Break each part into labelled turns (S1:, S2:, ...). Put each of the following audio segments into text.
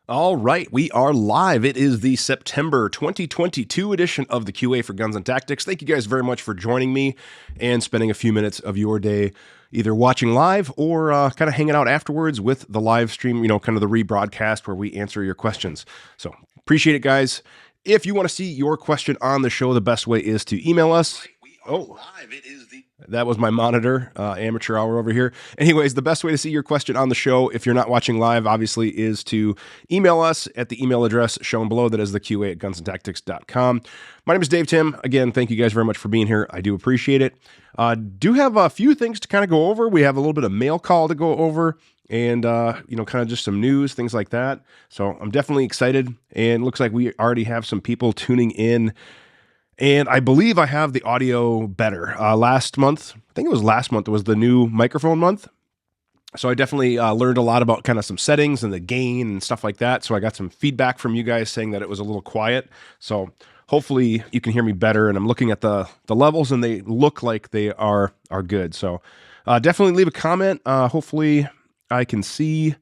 S1: All right, we are live. It is the September 2022 edition of the QA for Guns and Tactics. Thank you guys very much for joining me and spending a few minutes of your day either watching live or kind of hanging out afterwards with the live stream, kind of the rebroadcast where we answer your questions. So appreciate it, guys. If you want to see your question on the show, the best way is to email us. That was my monitor, amateur hour over here. Anyways, the best way to see your question on the show, if you're not watching live, obviously, is to email us at the email address shown below. That is the QA at gunsandtactics.com. My name is Dave Tim. Again, thank you guys very much for being here. I do appreciate it. Do have a few things to kind of go over. We have a little bit of mail call to go over and, kind of just some news, things like that. So I'm definitely excited, and looks like we already have some people tuning in. And I believe I have the audio better. Last month, I think it was last month, it was the new microphone month. So I definitely learned a lot about kind of some settings and the gain and stuff like that. So I got some feedback from you guys saying that it was a little quiet. So hopefully you can hear me better. And I'm looking at the levels and they look like they are good. So definitely leave a comment. Hopefully I can see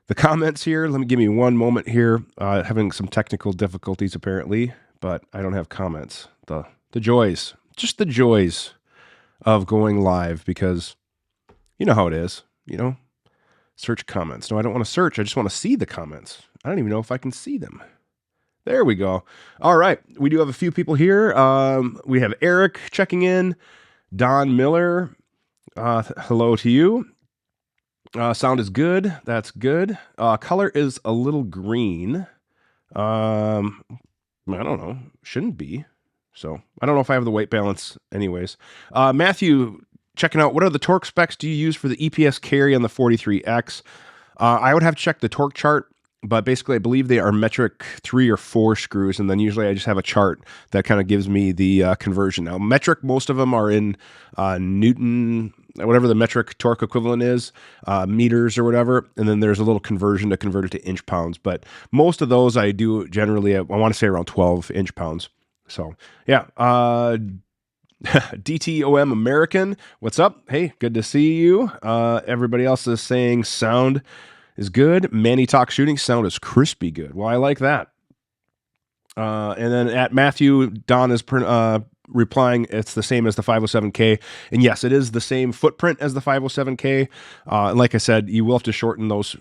S1: the comments here. Give me one moment here. Having some technical difficulties apparently, but I don't have comments. The joys, just the joys of going live, because you know how it is, search comments. No, I don't want to search. I just want to see the comments. I don't even know if I can see them. There we go. All right. We do have a few people here. We have Eric checking in, Don Miller. Hello to you. Sound is good. That's good. Color is a little green. I don't know. Shouldn't be. So I don't know if I have the white balance anyways. Matthew checking out, what are the torque specs do you use for the EPS carry on the 43X? I would have to check the torque chart, but basically I believe they are metric 3 or 4 screws. And then usually I just have a chart that kind of gives me the conversion. Now metric, most of them are in Newton, whatever the metric torque equivalent is, meters or whatever. And then there's a little conversion to convert it to inch pounds. But most of those I do generally, I want to say around 12 inch pounds. So yeah, DTOM American, what's up? Hey, good to see you. Everybody else is saying sound is good. Manny Talk Shooting, sound is crispy good. Well, I like that. And then at Matthew, Don is replying, it's the same as the 507K. And yes, it is the same footprint as the 507K. And like I said, you will have to shorten those,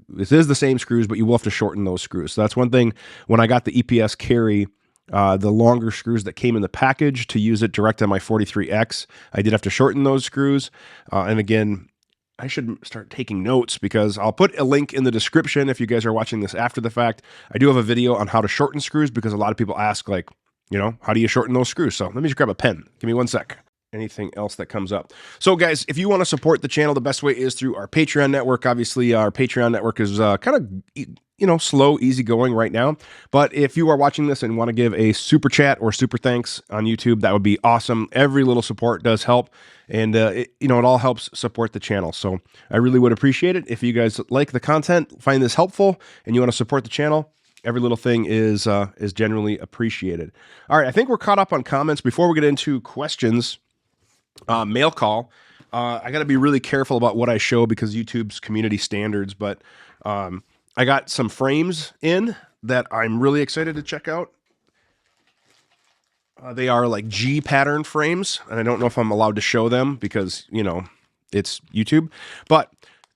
S1: this is the same screws, but you will have to shorten those screws. So that's one thing. When I got the EPS carry, the longer screws that came in the package to use it direct on my 43X, I did have to shorten those screws. And again, I should start taking notes, because I'll put a link in the description if you guys are watching this after the fact. I do have a video on how to shorten screws, because a lot of people ask, like, how do you shorten those screws? So let me just grab a pen. Give me one sec. Anything else that comes up. So guys, if you want to support the channel, the best way is through our Patreon network. Obviously, our Patreon network is kind of, slow, easy going right now. But if you are watching this and want to give a super chat or super thanks on YouTube, that would be awesome. Every little support does help. And, it all helps support the channel. So I really would appreciate it if you guys like the content, find this helpful, and you want to support the channel. Every little thing is generally appreciated. All right, I think we're caught up on comments. Before we get into questions, mail call. I got to be really careful about what I show because YouTube's community standards, but I got some frames in that I'm really excited to check out. They are like G pattern frames, and I don't know if I'm allowed to show them because, it's YouTube. But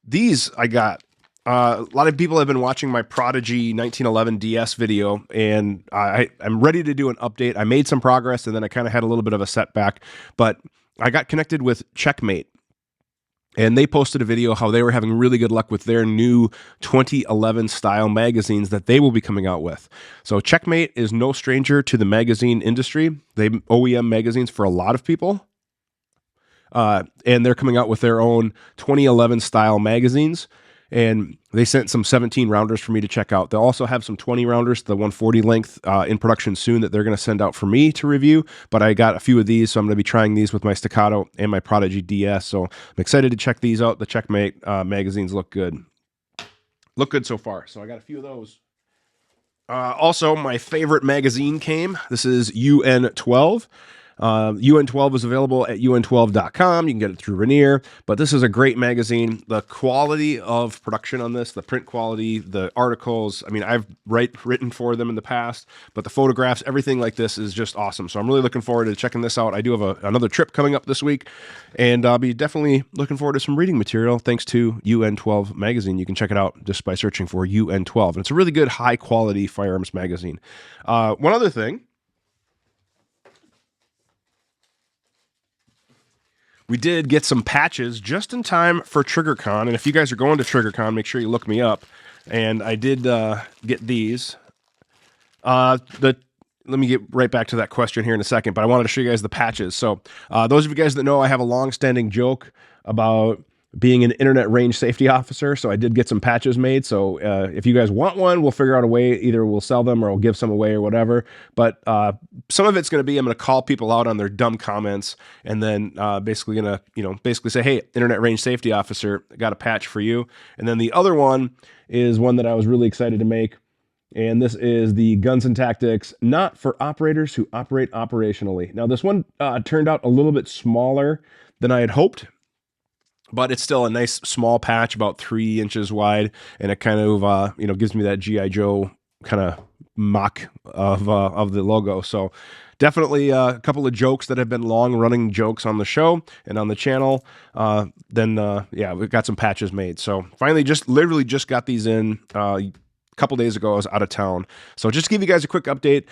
S1: these I got. A lot of people have been watching my Prodigy 1911 DS video, and I'm ready to do an update. I made some progress, and then I kind of had a little bit of a setback, but I got connected with Checkmate, and they posted a video how they were having really good luck with their new 2011 style magazines that they will be coming out with. So Checkmate is no stranger to the magazine industry. They OEM magazines for a lot of people. And they're coming out with their own 2011 style magazines. And they sent some 17 rounders for me to check out. They'll also have some 20 rounders, the 140 length in production soon that they're going to send out for me to review. But I got a few of these, so I'm going to be trying these with my Staccato and my Prodigy DS. So I'm excited to check these out. The Checkmate magazines look good. Look good so far. So I got a few of those. Also, my favorite magazine came. This is UN 12. UN12 is available at un12.com. You can get it through Rainier, but this is a great magazine. The quality of production on this, the print quality, the articles, I mean, I've written for them in the past, but the photographs, everything like this is just awesome. So I'm really looking forward to checking this out. I do have another trip coming up this week, and I'll be definitely looking forward to some reading material thanks to UN12 magazine. You can check it out just by searching for UN12. And it's a really good, high-quality firearms magazine. One other thing, we did get some patches just in time for Triggrcon, and if you guys are going to Triggrcon, make sure you look me up. And I did get these. Let me get right back to that question here in a second, but I wanted to show you guys the patches. So those of you guys that know, I have a long-standing joke about being an internet range safety officer, so I did get some patches made. So if you guys want one, we'll figure out a way. Either we'll sell them or we'll give some away or whatever. But some of it's going to be I'm going to call people out on their dumb comments, and then basically going to basically say, hey, internet range safety officer, got a patch for you. And then the other one is one that I was really excited to make, and this is the Guns and Tactics, not for operators who operate operationally. Now this one turned out a little bit smaller than I had hoped, but it's still a nice small patch, about 3 inches wide, and it kind of gives me that G.I. Joe kind of mock of the logo. So definitely a couple of jokes that have been long-running jokes on the show and on the channel. We've got some patches made. So finally, literally just got these in a couple days ago. I was out of town. So just to give you guys a quick update,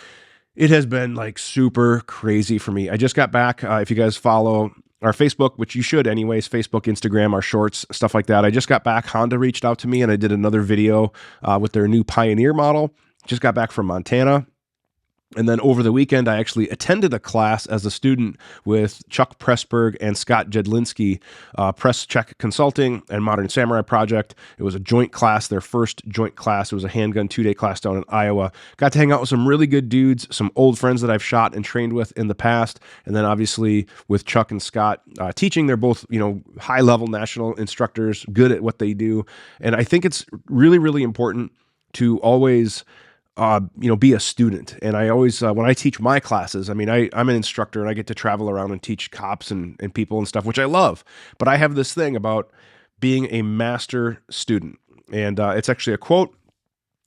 S1: it has been like super crazy for me. I just got back. If you guys follow our Facebook, which you should anyways, Facebook, Instagram, our shorts, stuff like that. I just got back. Honda reached out to me and I did another video with their new Pioneer model. Just got back from Montana. And then over the weekend, I actually attended a class as a student with Chuck Pressburg and Scott Jedlinski, Press Check Consulting and Modern Samurai Project. It was a joint class, their first joint class. It was a handgun 2-day class down in Iowa. Got to hang out with some really good dudes, some old friends that I've shot and trained with in the past. And then obviously with Chuck and Scott teaching, they're both, high-level national instructors, good at what they do. And I think it's really, really important to always be a student. And I always, when I teach my classes, I'm an instructor and I get to travel around and teach cops and people and stuff, which I love. But I have this thing about being a master student. And it's actually a quote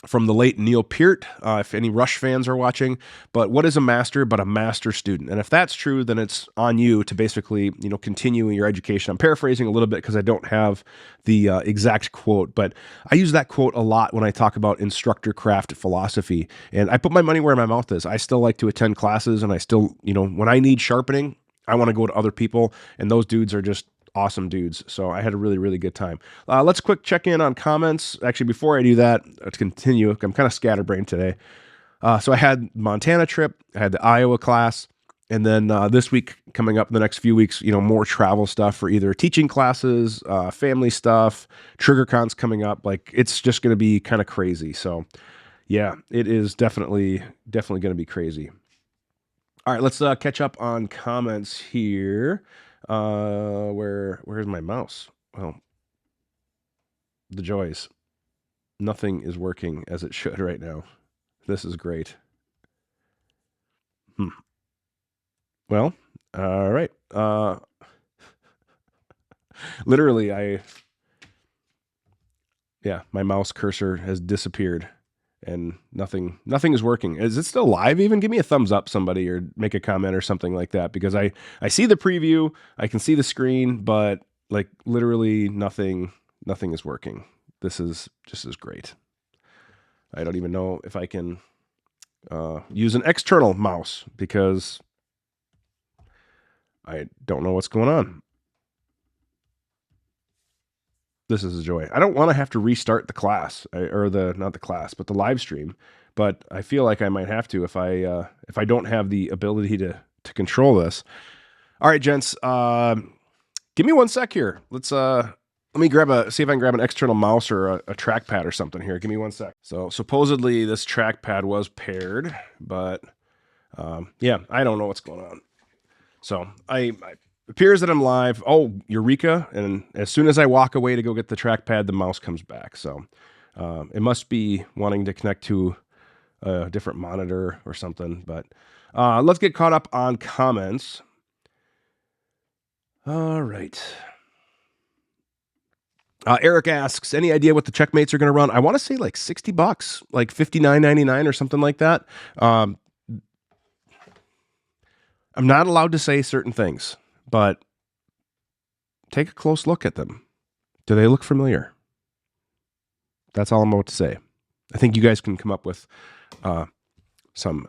S1: from the late Neil Peart, if any Rush fans are watching. But what is a master but a master student? And if that's true, then it's on you to basically, continue your education. I'm paraphrasing a little bit because I don't have the exact quote, but I use that quote a lot when I talk about instructor craft philosophy. And I put my money where my mouth is. I still like to attend classes, and I still, when I need sharpening, I want to go to other people, and those dudes are just awesome dudes. So I had a really, really good time. Let's quick check in on comments. Actually, before I do that, let's continue. I'm kind of scatterbrained today. So I had Montana trip, I had the Iowa class, and then this week coming up, the next few weeks, more travel stuff for either teaching classes, family stuff, Triggercon's coming up. Like, it's just going to be kind of crazy. So yeah, it is definitely going to be crazy. All right, let's catch up on comments here. Where's my mouse? Well, the joys. Nothing is working as it should right now. This is great. Well, all right. Literally, my mouse cursor has disappeared and nothing is working. Is it still live even? Give me a thumbs up, somebody, or make a comment or something like that, because I see the preview, I can see the screen, but like literally nothing is working. This is great. I don't even know if I can use an external mouse because I don't know what's going on. This is a joy. I don't want to have to restart the class, not the class, but the live stream. But I feel like I might have to if I don't have the ability to control this. All right, gents, give me 1 sec here. Let me see if I can grab an external mouse or a trackpad or something here. Give me 1 sec. So supposedly this trackpad was paired, but I don't know what's going on. So I appears that I'm live. Oh, Eureka. And as soon as I walk away to go get the trackpad, the mouse comes back. So it must be wanting to connect to a different monitor or something. But let's get caught up on comments. All right. Eric asks, any idea what the checkmates are going to run? I want to say like $60, like $59.99 or something like that. I'm not allowed to say certain things, but take a close look at them. Do they look familiar? That's all I'm about to say. I think you guys can come up with some,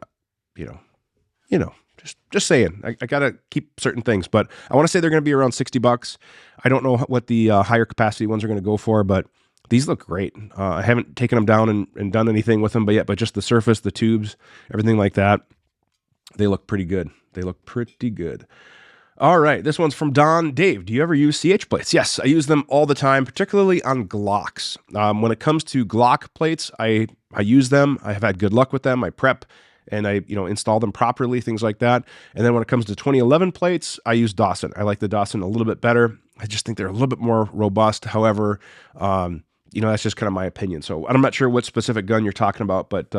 S1: just saying. I got to keep certain things, but I want to say they're going to be around $60. I don't know what the higher capacity ones are going to go for, but these look great. I haven't taken them down and done anything with them but just the surface, the tubes, everything like that. They look pretty good. All right, this one's from Don. Dave, do you ever use CH plates? Yes, I use them all the time, particularly on Glocks. When it comes to Glock plates, I use them. I have had good luck with them. I prep and I install them properly, things like that. And then when it comes to 2011 plates, I use Dawson. I like the Dawson a little bit better. I just think they're a little bit more robust. However, that's just kind of my opinion. So I'm not sure what specific gun you're talking about, but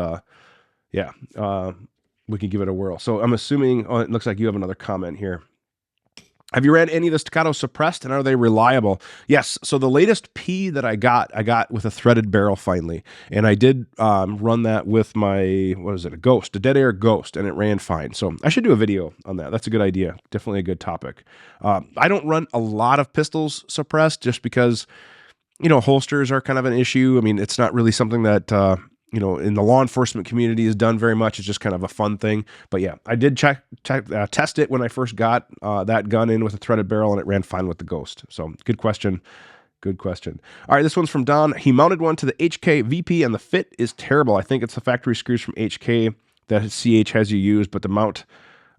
S1: we can give it a whirl. So I'm assuming, it looks like you have another comment here. Have you ran any of the staccato suppressed, and are they reliable? Yes. So the latest P that I got with a threaded barrel finally, and I did run that with my, a Ghost, a dead air Ghost, and it ran fine. So I should do a video on that. That's a good idea. Definitely a good topic. I don't run a lot of pistols suppressed just because, holsters are kind of an issue. I mean, it's not really something that in the law enforcement community is done very much. It's just kind of a fun thing. But yeah, I did test it when I first got that gun in with a threaded barrel, and it ran fine with the Ghost. So good question. All right, this one's from Don. He mounted one to the HK VP, and the fit is terrible. I think it's the factory screws from HK that CH has you use, but the mount,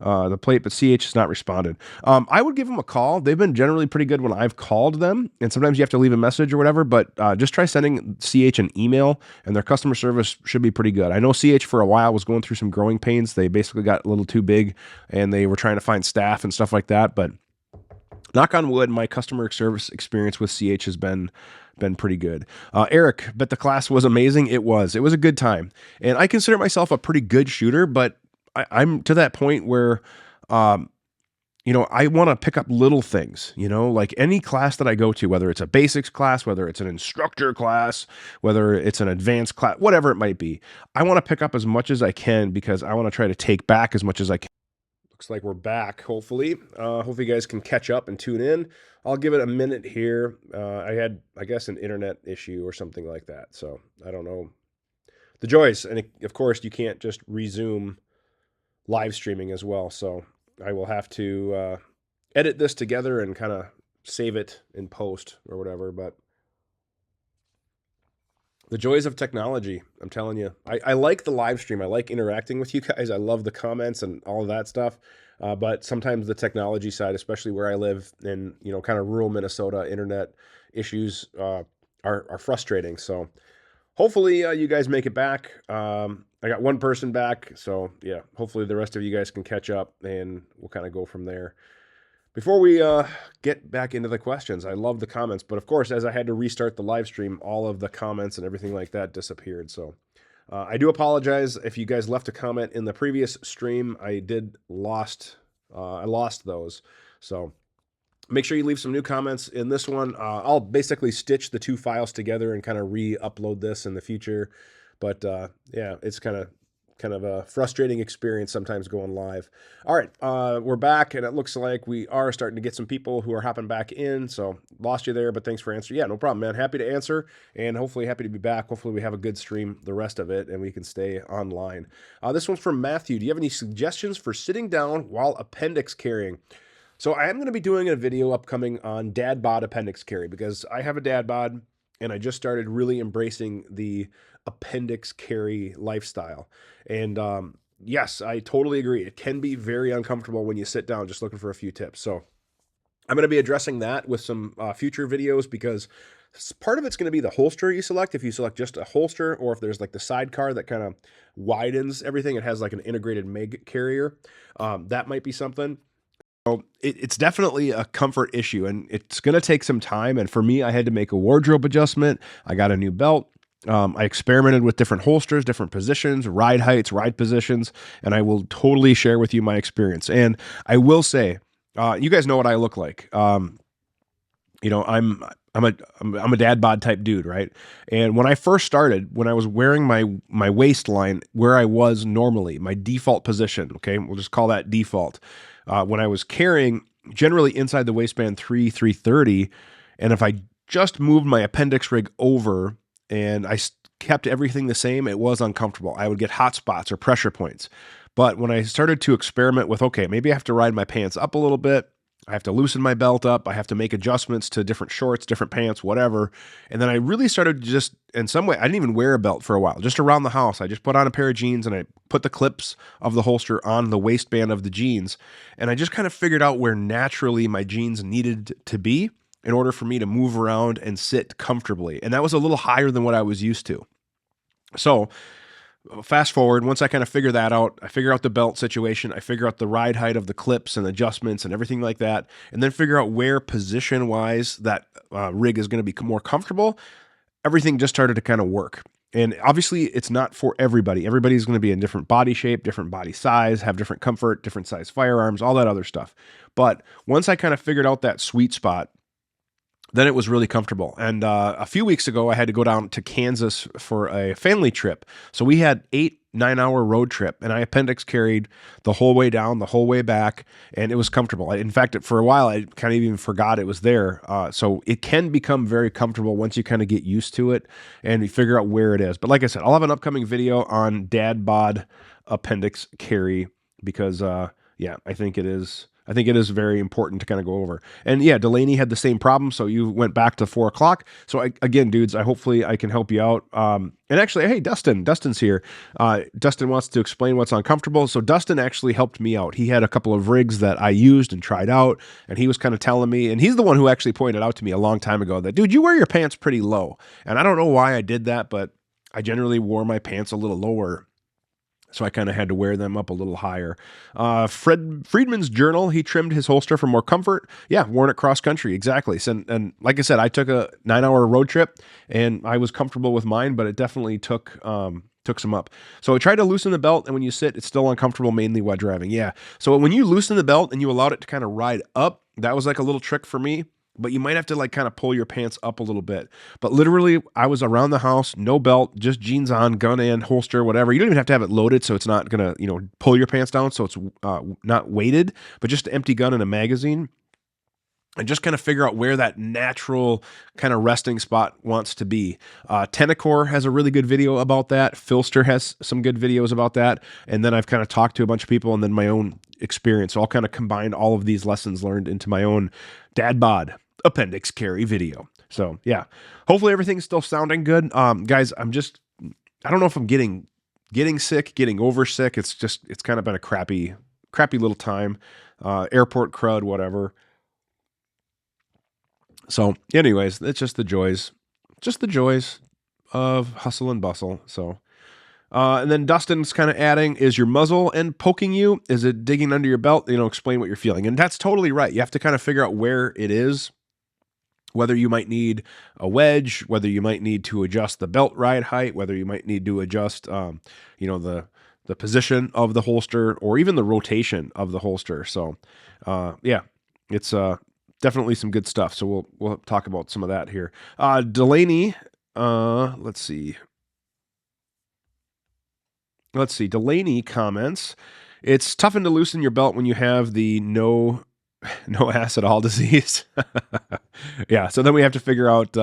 S1: the plate, but CH has not responded. I would give them a call. They've been generally pretty good when I've called them, and sometimes you have to leave a message or whatever, but just try sending CH an email, and their customer service should be pretty good. I know CH for a while was going through some growing pains. They basically got a little too big, and they were trying to find staff and stuff like that, but knock on wood, my customer service experience with CH has been pretty good. Eric, but the class was amazing. It was a good time, and I consider myself a pretty good shooter, but I'm to that point where, I want to pick up little things, like any class that I go to, whether it's a basics class, whether it's an instructor class, whether it's an advanced class, whatever it might be. I want to pick up as much as I can because I want to try to take back as much as I can. Looks like we're back, hopefully. Hopefully you guys can catch up and tune in. I'll give it a minute here. I had, I guess, an internet issue or something like that. So I don't know. The joys. And of course, you can't just resume live streaming as well. So I will have to edit this together and kind of save it in post or whatever. But the joys of technology, I'm telling you. I like the live stream. I like interacting with you guys. I love the comments and all of that stuff. But sometimes the technology side, especially where I live in, kind of rural Minnesota, internet issues are frustrating. So hopefully you guys make it back. I got one person back. So yeah, hopefully the rest of you guys can catch up and we'll kind of go from there. Before we get back into the questions, I love the comments, but of course, as I had to restart the live stream, all of the comments and everything like that disappeared. So I do apologize if you guys left a comment in the previous stream. I lost those. So make sure you leave some new comments in this one. I'll basically stitch the two files together and kind of re-upload this in the future. But yeah, it's kind of a frustrating experience sometimes going live. All right, we're back, and it looks like we are starting to get some people who are hopping back in. So lost you there, but thanks for answering. Yeah, no problem, man. Happy to answer, and hopefully happy to be back. Hopefully we have a good stream the rest of it, and we can stay online. This one's from Matthew. Do you have any suggestions for sitting down while appendix carrying? So I am going to be doing a video upcoming on dad bod appendix carry because I have a dad bod, and I just started really embracing the appendix carry lifestyle. And yes, I totally agree. It can be very uncomfortable when you sit down just looking for a few tips. So I'm going to be addressing that with some future videos because part of it's going to be the holster you select. If you select just a holster, or if there's like the sidecar that kind of widens everything, it has like an integrated MIG carrier. That might be something. So it's definitely a comfort issue, and it's going to take some time. And for me, I had to make a wardrobe adjustment. I got a new belt. I experimented with different holsters, different positions, ride heights, ride positions, and I will totally share with you my experience. And I will say, you guys know what I look like. You know, I'm a dad bod type dude, right? And when I first started, when I was wearing my waistline where I was normally, my default position, okay, we'll just call that default. When I was carrying generally inside the waistband 330, and if I just moved my appendix rig over and kept everything the same, it was uncomfortable. I would get hot spots or pressure points. But when I started to experiment with, okay, maybe I have to ride my pants up a little bit, I have to loosen my belt up, I have to make adjustments to different shorts, different pants, whatever. And then I really started to just, in some way, I didn't even wear a belt for a while. Just around the house, I just put on a pair of jeans and I put the clips of the holster on the waistband of the jeans. And I just kind of figured out where naturally my jeans needed to be in order for me to move around and sit comfortably. And that was a little higher than what I was used to. So fast forward, once I kind of figure that out, I figure out the belt situation, I figure out the ride height of the clips and adjustments and everything like that, and then figure out where position-wise that rig is going to be more comfortable, everything just started to kind of work. And obviously, it's not for everybody. Everybody's going to be in different body shape, different body size, have different comfort, different size firearms, all that other stuff. But once I kind of figured out that sweet spot, then it was really comfortable. And a few weeks ago, I had to go down to Kansas for a family trip. So we had 8-9 hour road trip, and I appendix carried the whole way down, the whole way back, and it was comfortable. In fact, for a while, I kind of even forgot it was there. So it can become very comfortable once you kind of get used to it and you figure out where it is. But like I said, I'll have an upcoming video on dad bod appendix carry because, yeah, I think it is very important to kind of go over. And yeah, Delaney had the same problem, so you went back to 4 o'clock. So again, dudes, hopefully I can help you out. And actually, hey, Dustin's here. Dustin wants to explain what's uncomfortable. So Dustin actually helped me out. He had a couple of rigs that I used and tried out, and he was kind of telling me, and he's the one who actually pointed out to me a long time ago that, dude, you wear your pants pretty low. And I don't know why I did that, but I generally wore my pants a little lower. So I kind of had to wear them up a little higher. Friedman's journal, he trimmed his holster for more comfort. Yeah, worn it cross country, exactly. So, and like I said, I took a 9-hour road trip and I was comfortable with mine, but it definitely took some up. So I tried to loosen the belt, and when you sit, it's still uncomfortable, mainly while driving. Yeah. So when you loosen the belt and you allowed it to kind of ride up, that was like a little trick for me. But you might have to like kind of pull your pants up a little bit. But literally, I was around the house, no belt, just jeans on, gun in, holster, whatever. You don't even have to have it loaded, so it's not gonna, pull your pants down, so it's not weighted, but just an empty gun and a magazine. And just kind of figure out where that natural kind of resting spot wants to be. Tenacore has a really good video about that. Filster has some good videos about that. And then I've kind of talked to a bunch of people and then my own experience. So I'll kind of combine all of these lessons learned into my own dad bod appendix carry video. So yeah, hopefully everything's still sounding good. Guys, I don't know if I'm getting sick, getting over sick. It's kind of been a crappy little time. Airport crud, whatever. So anyways, it's just the joys of hustle and bustle. So, and then Dustin's kind of adding, is your muzzle end poking you? Is it digging under your belt? Explain what you're feeling. And that's totally right. You have to kind of figure out where it is, whether you might need a wedge, whether you might need to adjust the belt ride height, whether you might need to adjust, the position of the holster or even the rotation of the holster. So, yeah, it's, definitely some good stuff. So we'll talk about some of that here. Delaney, let's see. Delaney comments, it's toughened to loosen your belt when you have the no acid all disease. Yeah. So then we have to figure out,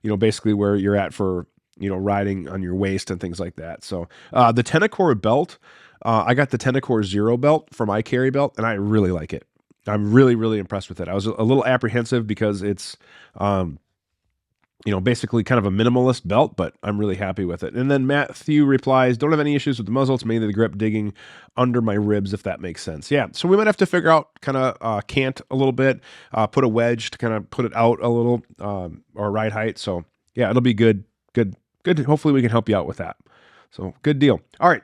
S1: basically where you're at for, riding on your waist and things like that. So the Tenacore belt, I got the Tenacore Zero belt for my carry belt, and I really like it. I'm really, really impressed with it. I was a little apprehensive because it's, basically kind of a minimalist belt, but I'm really happy with it. And then Matthew replies, don't have any issues with the muzzle. It's mainly the grip digging under my ribs, if that makes sense. Yeah. So we might have to figure out kind of cant a little bit, put a wedge to kind of put it out a little, or ride height. So yeah, it'll be good. Hopefully we can help you out with that. So good deal. All right.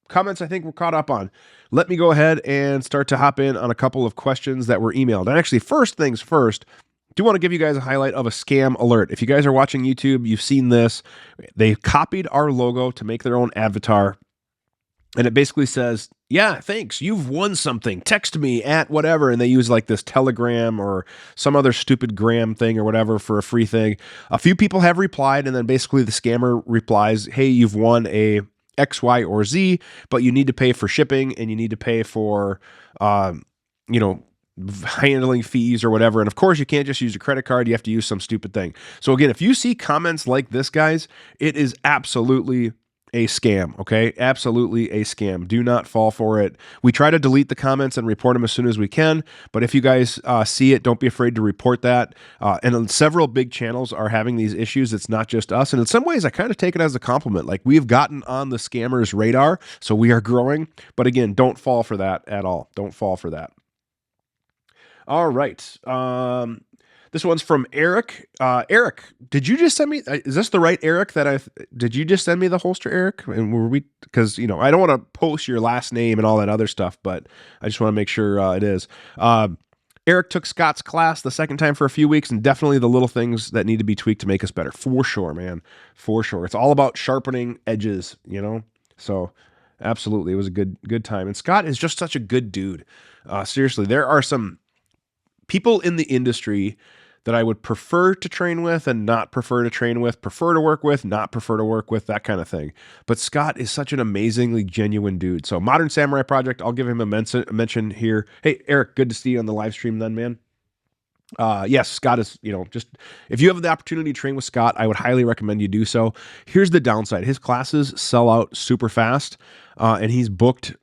S1: Comments I think we're caught up on. Let me go ahead and start to hop in on a couple of questions that were emailed. And actually, first things first, do want to give you guys a highlight of a scam alert. If you guys are watching YouTube, you've seen this. They copied our logo to make their own avatar. And it basically says, yeah, thanks, you've won something. Text me at whatever. And they use like this Telegram or some other stupid gram thing or whatever for a free thing. A few people have replied, and then basically the scammer replies, hey, you've won a X, Y, or Z, but you need to pay for shipping and you need to pay for, you know, handling fees or whatever. And of course, you can't just use a credit card. You have to use some stupid thing. So again, if you see comments like this, guys, it is absolutely a scam, okay? Absolutely a scam. Do not fall for it. We try to delete the comments and report them as soon as we can, but if you guys see it, don't be afraid to report that. And several big channels are having these issues. It's not just us. And in some ways, I kind of take it as a compliment. Like, we've gotten on the scammers' radar, so we are growing. But again, don't fall for that at all. Don't fall for that. All right. This one's from Eric. Eric, did you just send me? Is this the right Eric did you just send me the holster, Eric? And were we? Because I don't want to post your last name and all that other stuff, but I just want to make sure it is. Eric took Scott's class the second time for a few weeks, and definitely the little things that need to be tweaked to make us better. For sure, man. For sure. It's all about sharpening edges, So absolutely, it was a good time. And Scott is just such a good dude. Seriously, there are some people in the industry that I would prefer to train with and not prefer to train with, prefer to work with, not prefer to work with, that kind of thing. But Scott is such an amazingly genuine dude. So Modern Samurai Project, I'll give him a mention here. Hey, Eric, good to see you on the live stream then, man. Yes, Scott is, just, if you have the opportunity to train with Scott, I would highly recommend you do so. Here's the downside. His classes sell out super fast, and he's booked,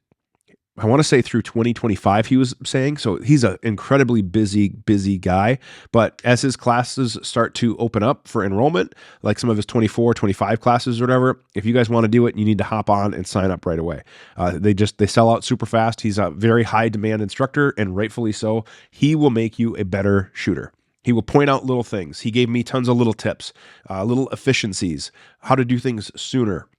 S1: I want to say through 2025, he was saying. So he's an incredibly busy guy. But as his classes start to open up for enrollment, like some of his 24, 25 classes or whatever, if you guys want to do it, you need to hop on and sign up right away. They sell out super fast. He's a very high demand instructor, and rightfully so. He will make you a better shooter. He will point out little things. He gave me tons of little tips, little efficiencies, how to do things sooner.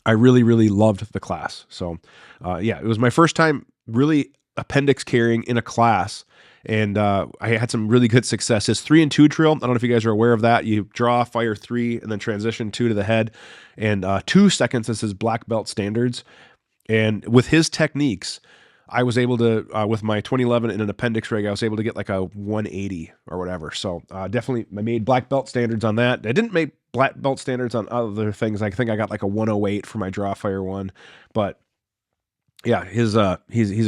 S1: I really, really loved the class. So it was my first time really appendix carrying in a class, and I had some really good success. His 3 and 2 drill, I don't know if you guys are aware of that. You draw, fire 3, and then transition 2 to the head, and 2 seconds is his black belt standards. And with his techniques, I was able to, with my 2011 in an appendix rig, I was able to get like a 180 or whatever. So definitely I made black belt standards on that. I didn't make black belt standards on other things. I think I got like a 108 for my draw fire one, but yeah, he's a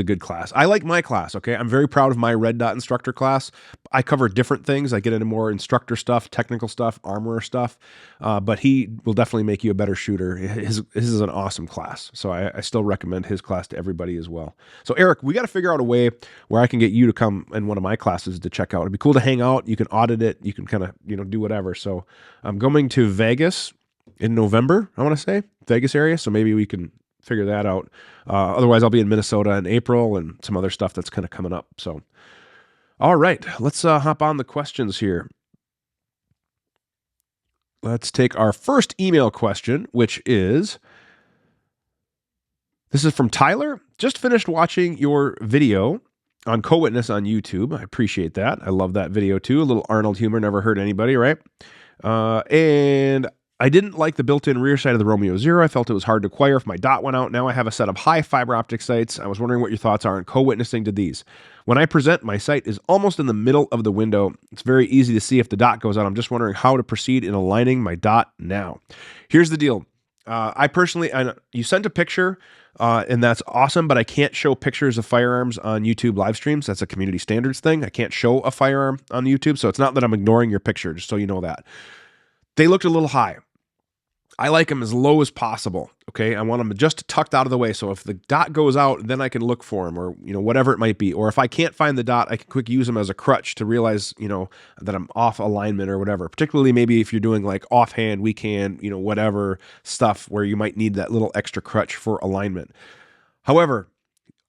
S1: good class. I like my class, okay? I'm very proud of my red dot instructor class. I cover different things. I get into more instructor stuff, technical stuff, armorer stuff, but he will definitely make you a better shooter. His is an awesome class, so I still recommend his class to everybody as well. So Eric, we got to figure out a way where I can get you to come in one of my classes to check out. It'd be cool to hang out. You can audit it. You can kind of, do whatever. So I'm going to Vegas in November, I want to say, Vegas area, so maybe we can figure that out. Otherwise, I'll be in Minnesota in April and some other stuff that's kind of coming up. So, all right, let's hop on the questions here. Let's take our first email question, which is, this is from Tyler. Just finished watching your video on Co-Witness on YouTube. I appreciate that. I love that video too. A little Arnold humor, never hurt anybody, right? And I didn't like the built-in rear sight of the Romeo Zero. I felt it was hard to acquire if my dot went out. Now I have a set of high fiber optic sights. I was wondering what your thoughts are on co-witnessing to these. When I present, my sight is almost in the middle of the window. It's very easy to see if the dot goes out. I'm just wondering how to proceed in aligning my dot now. Here's the deal. You sent a picture, and that's awesome, but I can't show pictures of firearms on YouTube live streams. That's a community standards thing. I can't show a firearm on YouTube, so it's not that I'm ignoring your picture, just so you know that. They looked a little high. I like them as low as possible, okay? I want them just tucked out of the way, so if the dot goes out, then I can look for them, or whatever it might be. Or if I can't find the dot, I can quick use them as a crutch to realize, that I'm off alignment or whatever. Particularly maybe if you're doing like offhand, weak hand, whatever stuff where you might need that little extra crutch for alignment. However,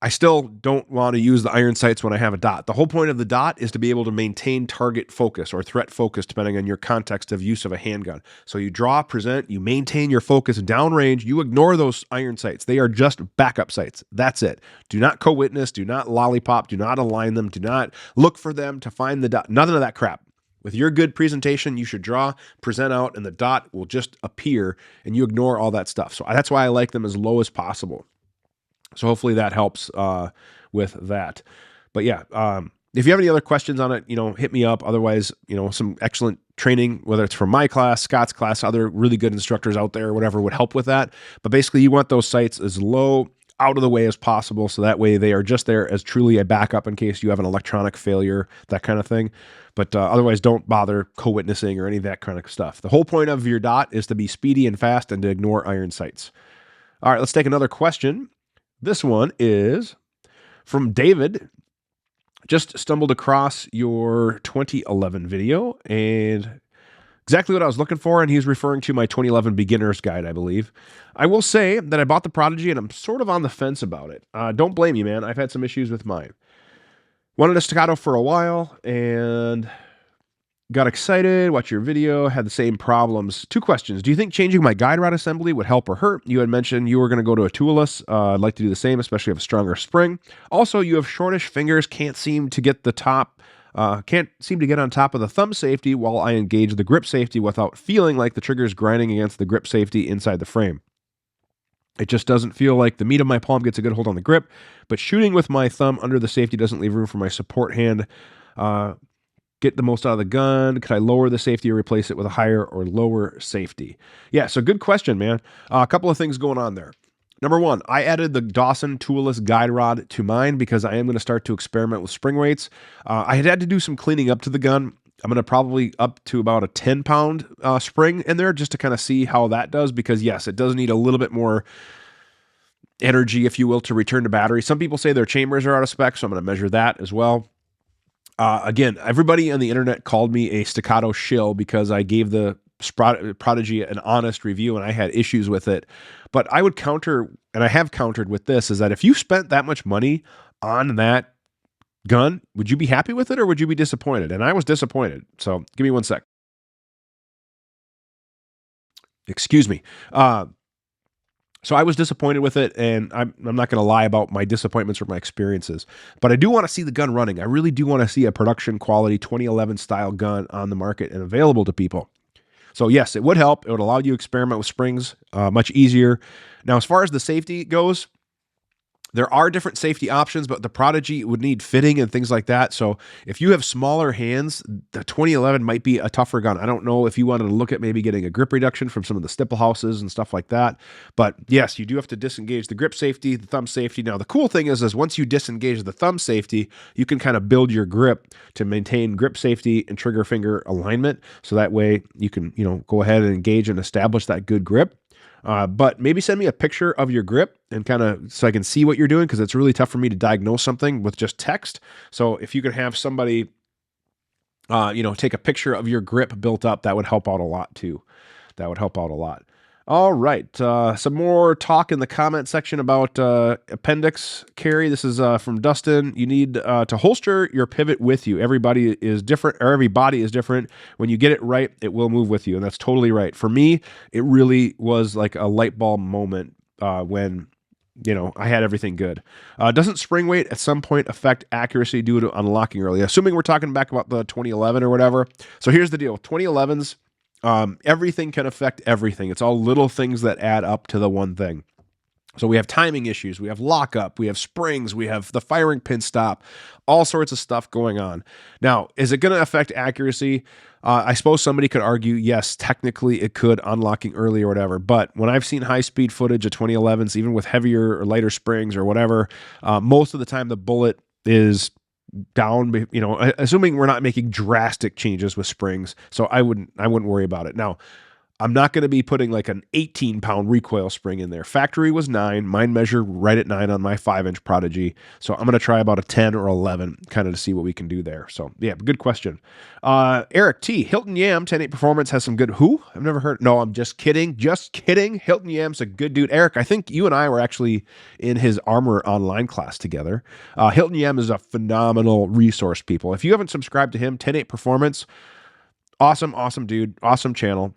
S1: I still don't want to use the iron sights when I have a dot. The whole point of the dot is to be able to maintain target focus or threat focus, depending on your context of use of a handgun. So you draw, present, you maintain your focus downrange, you ignore those iron sights. They are just backup sights. That's it. Do not co-witness, do not lollipop, do not align them, do not look for them to find the dot. None of that crap. With your good presentation, you should draw, present out, and the dot will just appear, and you ignore all that stuff. So that's why I like them as low as possible. So hopefully that helps with that. But yeah, if you have any other questions on it, hit me up. Otherwise, some excellent training, whether it's from my class, Scott's class, other really good instructors out there, whatever would help with that. But basically, you want those sights as low, out of the way as possible, so that way they are just there as truly a backup in case you have an electronic failure, that kind of thing. But otherwise, don't bother co-witnessing or any of that kind of stuff. The whole point of your dot is to be speedy and fast and to ignore iron sights. All right, let's take another question. This one is from David. Just stumbled across your 2011 video and exactly what I was looking for, and he's referring to my 2011 beginner's guide, I believe. I will say that I bought the Prodigy and I'm sort of on the fence about it. Don't blame me, man. I've had some issues with mine. Wanted a staccato for a while and got excited, watched your video, had the same problems. 2 questions. Do you think changing my guide rod assembly would help or hurt? You had mentioned you were going to go to a toolless. I'd like to do the same, especially if a stronger spring. Also, you have shortish fingers, can't seem to get on top of the thumb safety while I engage the grip safety without feeling like the trigger is grinding against the grip safety inside the frame. It just doesn't feel like the meat of my palm gets a good hold on the grip, but shooting with my thumb under the safety doesn't leave room for my support hand. Get the most out of the gun? Could I lower the safety or replace it with a higher or lower safety? Yeah, so good question, man. A couple of things going on there. Number one, I added the Dawson toolless guide rod to mine because I am going to start to experiment with spring weights. I had to do some cleaning up to the gun. I'm going to probably up to about a 10-pound spring in there just to kind of see how that does because, yes, it does need a little bit more energy, if you will, to return to battery. Some people say their chambers are out of spec, so I'm going to measure that as well. Again, everybody on the internet called me a staccato shill because I gave the Prodigy an honest review and I had issues with it. But I would counter, and I have countered with this, is that if you spent that much money on that gun, would you be happy with it or would you be disappointed? And I was disappointed. So give me one sec. Excuse me. So I was disappointed with it, and I'm not going to lie about my disappointments or my experiences. But I do want to see the gun running. I really do want to see a production quality 2011 style gun on the market and available to people. So yes, it would help. It would allow you to experiment with springs much easier. Now, as far as the safety goes, there are different safety options, but the Prodigy would need fitting and things like that. So if you have smaller hands, the 2011 might be a tougher gun. I don't know if you wanted to look at maybe getting a grip reduction from some of the stipple houses and stuff like that. But yes, you do have to disengage the grip safety, the thumb safety. Now, the cool thing is once you disengage the thumb safety, you can kind of build your grip to maintain grip safety and trigger finger alignment. So that way you can, go ahead and engage and establish that good grip. But maybe send me a picture of your grip and kind of so I can see what you're doing because it's really tough for me to diagnose something with just text. So if you could have somebody, take a picture of your grip built up, that would help out a lot too. That would help out a lot. All right. Some more talk in the comment section about appendix carry. This is from Dustin. You need to holster your pivot with you. Everybody is different, or every body is different. When you get it right, it will move with you. And that's totally right. For me, it really was like a light bulb moment when I had everything good. Doesn't spring weight at some point affect accuracy due to unlocking early? Assuming we're talking back about the 2011 or whatever. So here's the deal. 2011s, everything can affect everything. It's all little things that add up to the one thing. So we have timing issues, we have lockup, we have springs, we have the firing pin stop, all sorts of stuff going on. Now, is it going to affect accuracy? I suppose somebody could argue, yes, technically it could, unlocking early or whatever. But when I've seen high-speed footage of 2011s, even with heavier or lighter springs or whatever, most of the time the bullet is down, assuming we're not making drastic changes with springs. So I wouldn't worry about it. Now, I'm not going to be putting like an 18-pound recoil spring in there. Factory was 9. Mine measured right at 9 on my 5-inch Prodigy. So I'm going to try about a 10 or 11 kind of to see what we can do there. So yeah, good question. Eric T. Hilton Yam 10.8 Performance has some good... Who? I've never heard... No, I'm just kidding. Just kidding. Hilton Yam's a good dude. Eric, I think you and I were actually in his Armor Online class together. Hilton Yam is a phenomenal resource, people. If you haven't subscribed to him, 10.8 Performance, awesome dude. Awesome channel.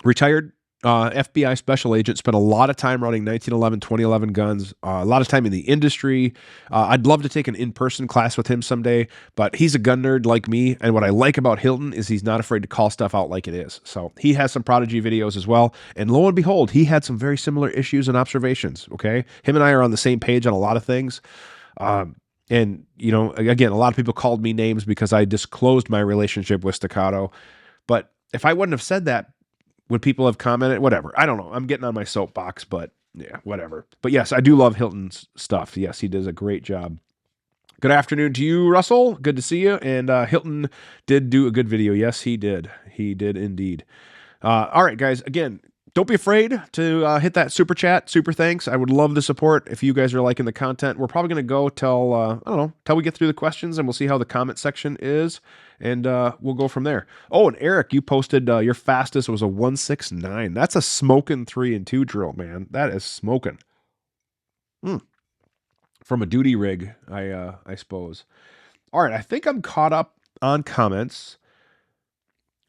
S1: Retired FBI special agent, spent a lot of time running 1911, 2011 guns, a lot of time in the industry. I'd love to take an in-person class with him someday, but he's a gun nerd like me, and what I like about Hilton is he's not afraid to call stuff out like it is. So he has some Prodigy videos as well, and lo and behold, he had some very similar issues and observations, okay? Him and I are on the same page on a lot of things. And, you know, again, a lot of people called me names because I disclosed my relationship with Staccato, but if I wouldn't have said that, would people have commented? Whatever. I don't know. I'm getting on my soapbox, but yeah, whatever. But yes, I do love Hilton's stuff. Yes, he does a great job. Good afternoon to you, Russell. Good to see you. And Hilton did do a good video. Yes, he did. He did indeed. All right, guys. Again, don't be afraid to hit that super chat, super thanks. I would love the support if you guys are liking the content. We're probably going to go till, I don't know, till we get through the questions, and we'll see how the comment section is, and we'll go from there. Oh, and Eric, you posted your fastest was a 169. That's a smoking 3 and 2 drill, man. That is smoking. From a duty rig, I suppose. All right, I think I'm caught up on comments.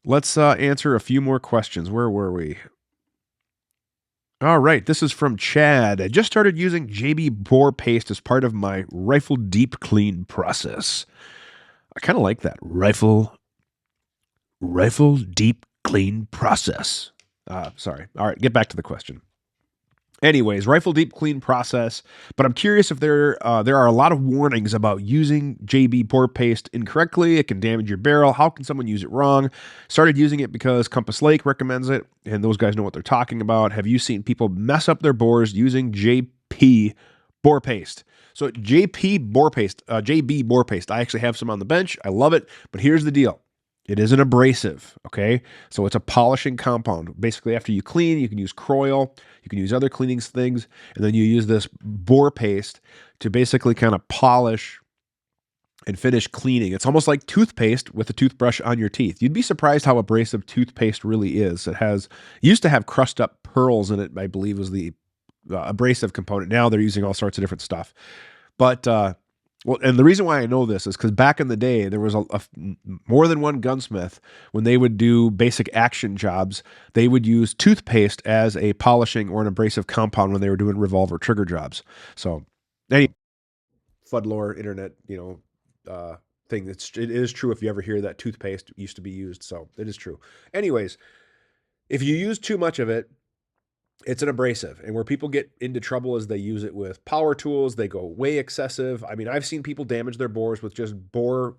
S1: Let's answer a few more questions. Where were we? All right, this is from Chad. I just started using JB bore paste as part of my rifle deep clean process. I kind of like that. Rifle deep clean process. Sorry. All right, get back to the question. Anyways, rifle deep clean process, but I'm curious if there are a lot of warnings about using JB bore paste incorrectly. It can damage your barrel. How can someone use it wrong? Started using it because Compass Lake recommends it, and those guys know what they're talking about. Have you seen people mess up their bores using JP bore paste? So JB bore paste, I actually have some on the bench. I love it, but here's the deal. It is an abrasive, okay? So it's a polishing compound. Basically, after you clean, you can use Croil, you can use other cleaning things, and then you use this bore paste to basically kind of polish and finish cleaning. It's almost like toothpaste with a toothbrush on your teeth. You'd be surprised how abrasive toothpaste really is. It used to have crushed up pearls in it, I believe was the abrasive component. Now they're using all sorts of different stuff. But well, and the reason why I know this is because back in the day, there was more than one gunsmith. When they would do basic action jobs, they would use toothpaste as a polishing or an abrasive compound when they were doing revolver trigger jobs. So, any Fudlore internet, thing. It is true if you ever hear that toothpaste used to be used. So it is true. Anyways, if you use too much of it, it's an abrasive, and where people get into trouble is they use it with power tools. They go way excessive. I mean, I've seen people damage their bores with just bore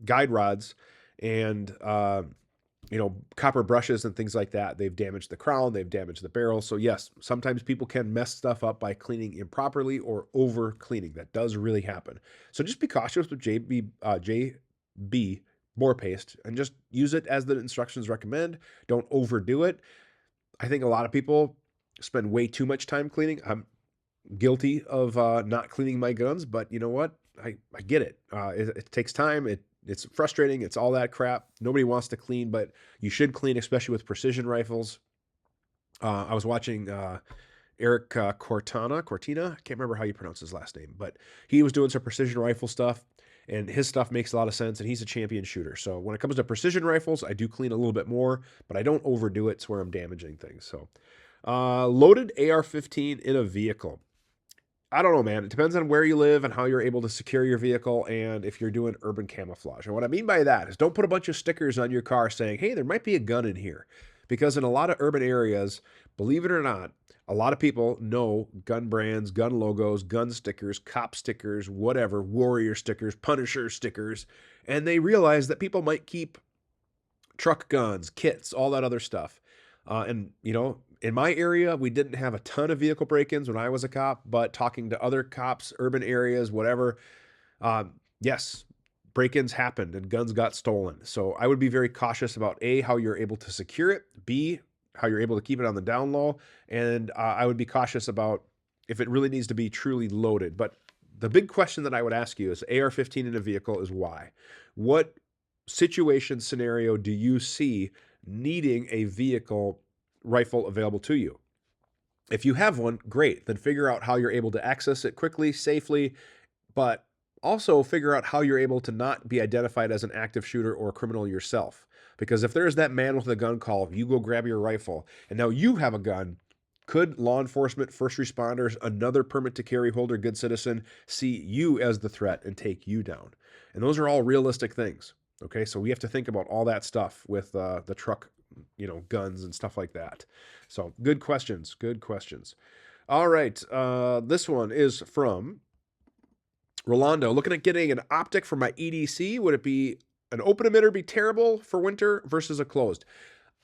S1: guide rods and, copper brushes and things like that. They've damaged the crown. They've damaged the barrel. So yes, sometimes people can mess stuff up by cleaning improperly or over cleaning. That does really happen. So just be cautious with JB bore paste and just use it as the instructions recommend. Don't overdo it. I think a lot of people spend way too much time cleaning. I'm guilty of not cleaning my guns, but you know what? I get it. It takes time. It's frustrating. It's all that crap. Nobody wants to clean, but you should clean, especially with precision rifles. I was watching Eric Cortina. I can't remember how you pronounce his last name, but he was doing some precision rifle stuff, and his stuff makes a lot of sense, and he's a champion shooter. So when it comes to precision rifles, I do clean a little bit more, but I don't overdo it to where I'm damaging things. So loaded AR-15 in a vehicle. I don't know, man. It depends on where you live and how you're able to secure your vehicle and if you're doing urban camouflage. And what I mean by that is don't put a bunch of stickers on your car saying, hey, there might be a gun in here. Because in a lot of urban areas, believe it or not, a lot of people know gun brands, gun logos, gun stickers, cop stickers, whatever, warrior stickers, Punisher stickers, and they realize that people might keep truck guns, kits, all that other stuff. In my area, we didn't have a ton of vehicle break-ins when I was a cop, but talking to other cops, urban areas, whatever, yes, break-ins happened and guns got stolen. So I would be very cautious about A, how you're able to secure it, B, how you're able to keep it on the down low. And I would be cautious about if it really needs to be truly loaded. But the big question that I would ask you is AR-15 in a vehicle is why? What situation scenario do you see needing a vehicle rifle available to you? If you have one, great. Then figure out how you're able to access it quickly, safely, but also figure out how you're able to not be identified as an active shooter or a criminal yourself. Because if there's that man with a gun call, you go grab your rifle, and now you have a gun, could law enforcement, first responders, another permit to carry holder, good citizen, see you as the threat and take you down? And those are all realistic things. Okay, so we have to think about all that stuff with the truck, guns and stuff like that. So good questions, good questions. All right, this one is from Rolando. Looking at getting an optic for my EDC. Would it be an open emitter be terrible for winter versus a closed?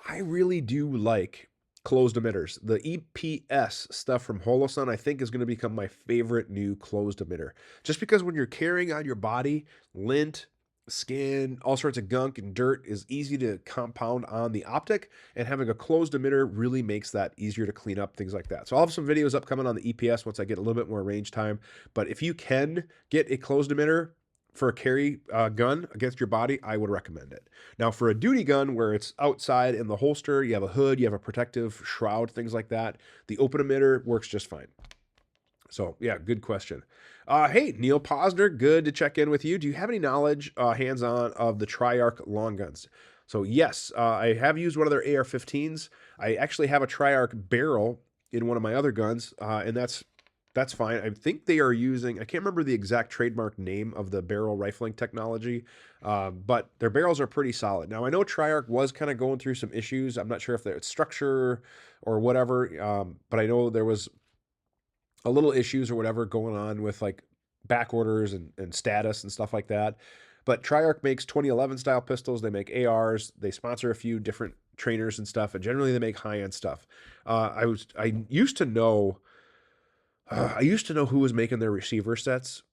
S1: I really do like closed emitters. The EPS stuff from Holosun, I think, is going to become my favorite new closed emitter. Just because when you're carrying on your body, lint, skin, all sorts of gunk and dirt is easy to compound on the optic, and having a closed emitter really makes that easier to clean up, things like that. So I'll have some videos upcoming on the EPS once I get a little bit more range time. But if you can get a closed emitter for a carry gun against your body, I would recommend it. Now, for a duty gun where it's outside in the holster, you have a hood, you have a protective shroud, things like that, the open emitter works just fine. So, yeah, good question. Hey, Neil Posner, good to check in with you. Do you have any knowledge, hands-on, of the Triarc long guns? So, yes, I have used one of their AR-15s. I actually have a Triarc barrel in one of my other guns, and that's fine. I think they are using, I can't remember the exact trademark name of the barrel rifling technology, but their barrels are pretty solid. Now, I know Triarc was kind of going through some issues. I'm not sure if it's structure or whatever, but I know there was a little issues or whatever going on with like back orders and status and stuff like that. But Triarc makes 2011 style pistols. They make ARs. They sponsor a few different trainers and stuff. And generally they make high-end stuff. I used to know who was making their receiver sets.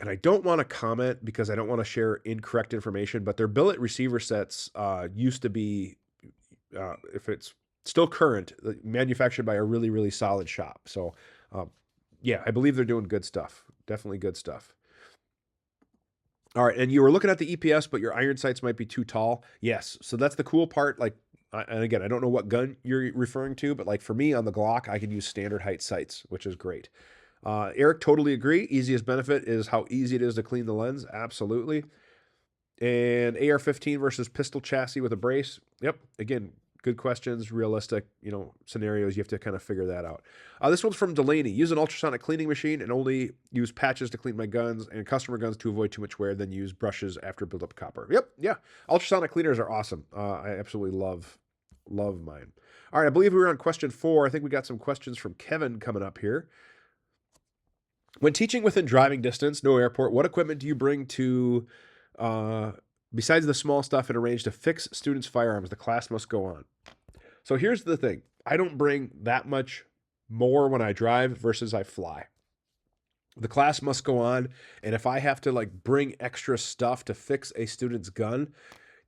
S1: And I don't want to comment because I don't want to share incorrect information, but their billet receiver sets used to be, if it's still current, manufactured by a really, really solid shop. So, yeah, I believe they're doing good stuff. Definitely good stuff. All right, and you were looking at the EPS, but your iron sights might be too tall. Yes, so that's the cool part. Like, and again, I don't know what gun you're referring to, but like for me on the Glock, I can use standard height sights, which is great. Eric, totally agree. Easiest benefit is how easy it is to clean the lens. Absolutely. And AR-15 versus pistol chassis with a brace. Yep, again, good questions, realistic, scenarios. You have to kind of figure that out. This one's from Delaney. Use an ultrasonic cleaning machine and only use patches to clean my guns and customer guns to avoid too much wear, then use brushes after build up copper. Yep, yeah. Ultrasonic cleaners are awesome. I absolutely love mine. All right, I believe we were on question 4. I think we got some questions from Kevin coming up here. When teaching within driving distance, no airport, what equipment do you bring to... besides the small stuff in a range to fix students' firearms, the class must go on. So here's the thing. I don't bring that much more when I drive versus I fly. The class must go on, and if I have to like bring extra stuff to fix a student's gun,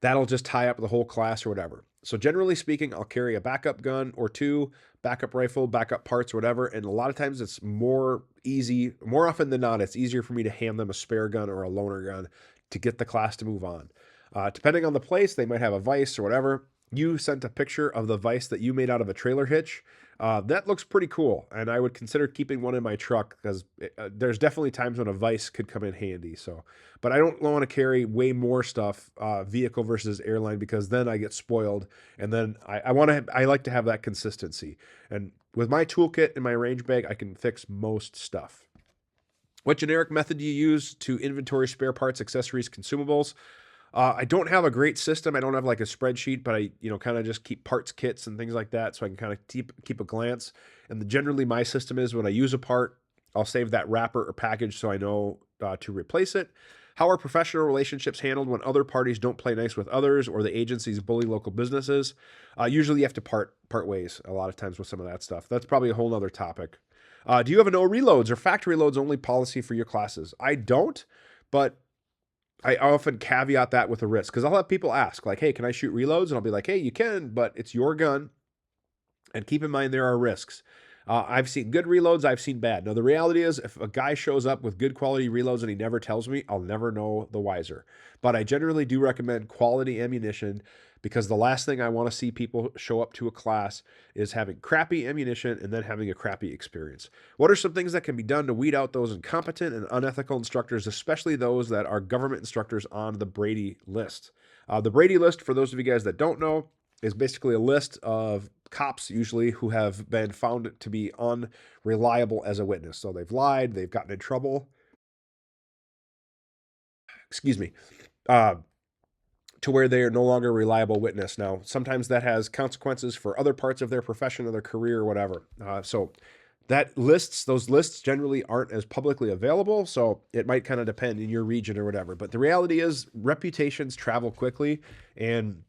S1: that'll just tie up the whole class or whatever. So generally speaking, I'll carry a backup gun or 2, backup rifle, backup parts, or whatever. And a lot of times it's more often than not, it's easier for me to hand them a spare gun or a loaner gun to get the class to move on. Depending on the place, they might have a vise or whatever. You sent a picture of the vise that you made out of a trailer hitch. That looks pretty cool, and I would consider keeping one in my truck because there's definitely times when a vise could come in handy. So, but I don't want to carry way more stuff, vehicle versus airline, because then I get spoiled, and then I like to have that consistency. And with my toolkit and my range bag, I can fix most stuff. What generic method do you use to inventory spare parts, accessories, consumables? I don't have a great system. I don't have like a spreadsheet, but I, kind of just keep parts kits and things like that, so I can kind of keep a glance. And generally my system is when I use a part, I'll save that wrapper or package so I know to replace it. How are professional relationships handled when other parties don't play nice with others or the agencies bully local businesses? Usually you have to part ways a lot of times with some of that stuff. That's probably a whole nother topic. Do you have a no reloads or factory loads only policy for your classes? I don't, but I often caveat that with a risk, because I'll have people ask like, hey, can I shoot reloads? And I'll be like, hey, you can, but it's your gun. And keep in mind, there are risks. I've seen good reloads, I've seen bad. Now, the reality is, if a guy shows up with good quality reloads and he never tells me, I'll never know the wiser. But I generally do recommend quality ammunition, because the last thing I want to see people show up to a class is having crappy ammunition and then having a crappy experience. What are some things that can be done to weed out those incompetent and unethical instructors, especially those that are government instructors on the Brady list? The Brady list, for those of you guys that don't know, is basically a list of cops, usually, who have been found to be unreliable as a witness. So they've lied, they've gotten in trouble, excuse me, uh, to where they are no longer a reliable witness. Now, sometimes that has consequences for other parts of their profession or their career or whatever. So those lists generally aren't as publicly available, so it might kind of depend in your region or whatever. But the reality is, reputations travel quickly, and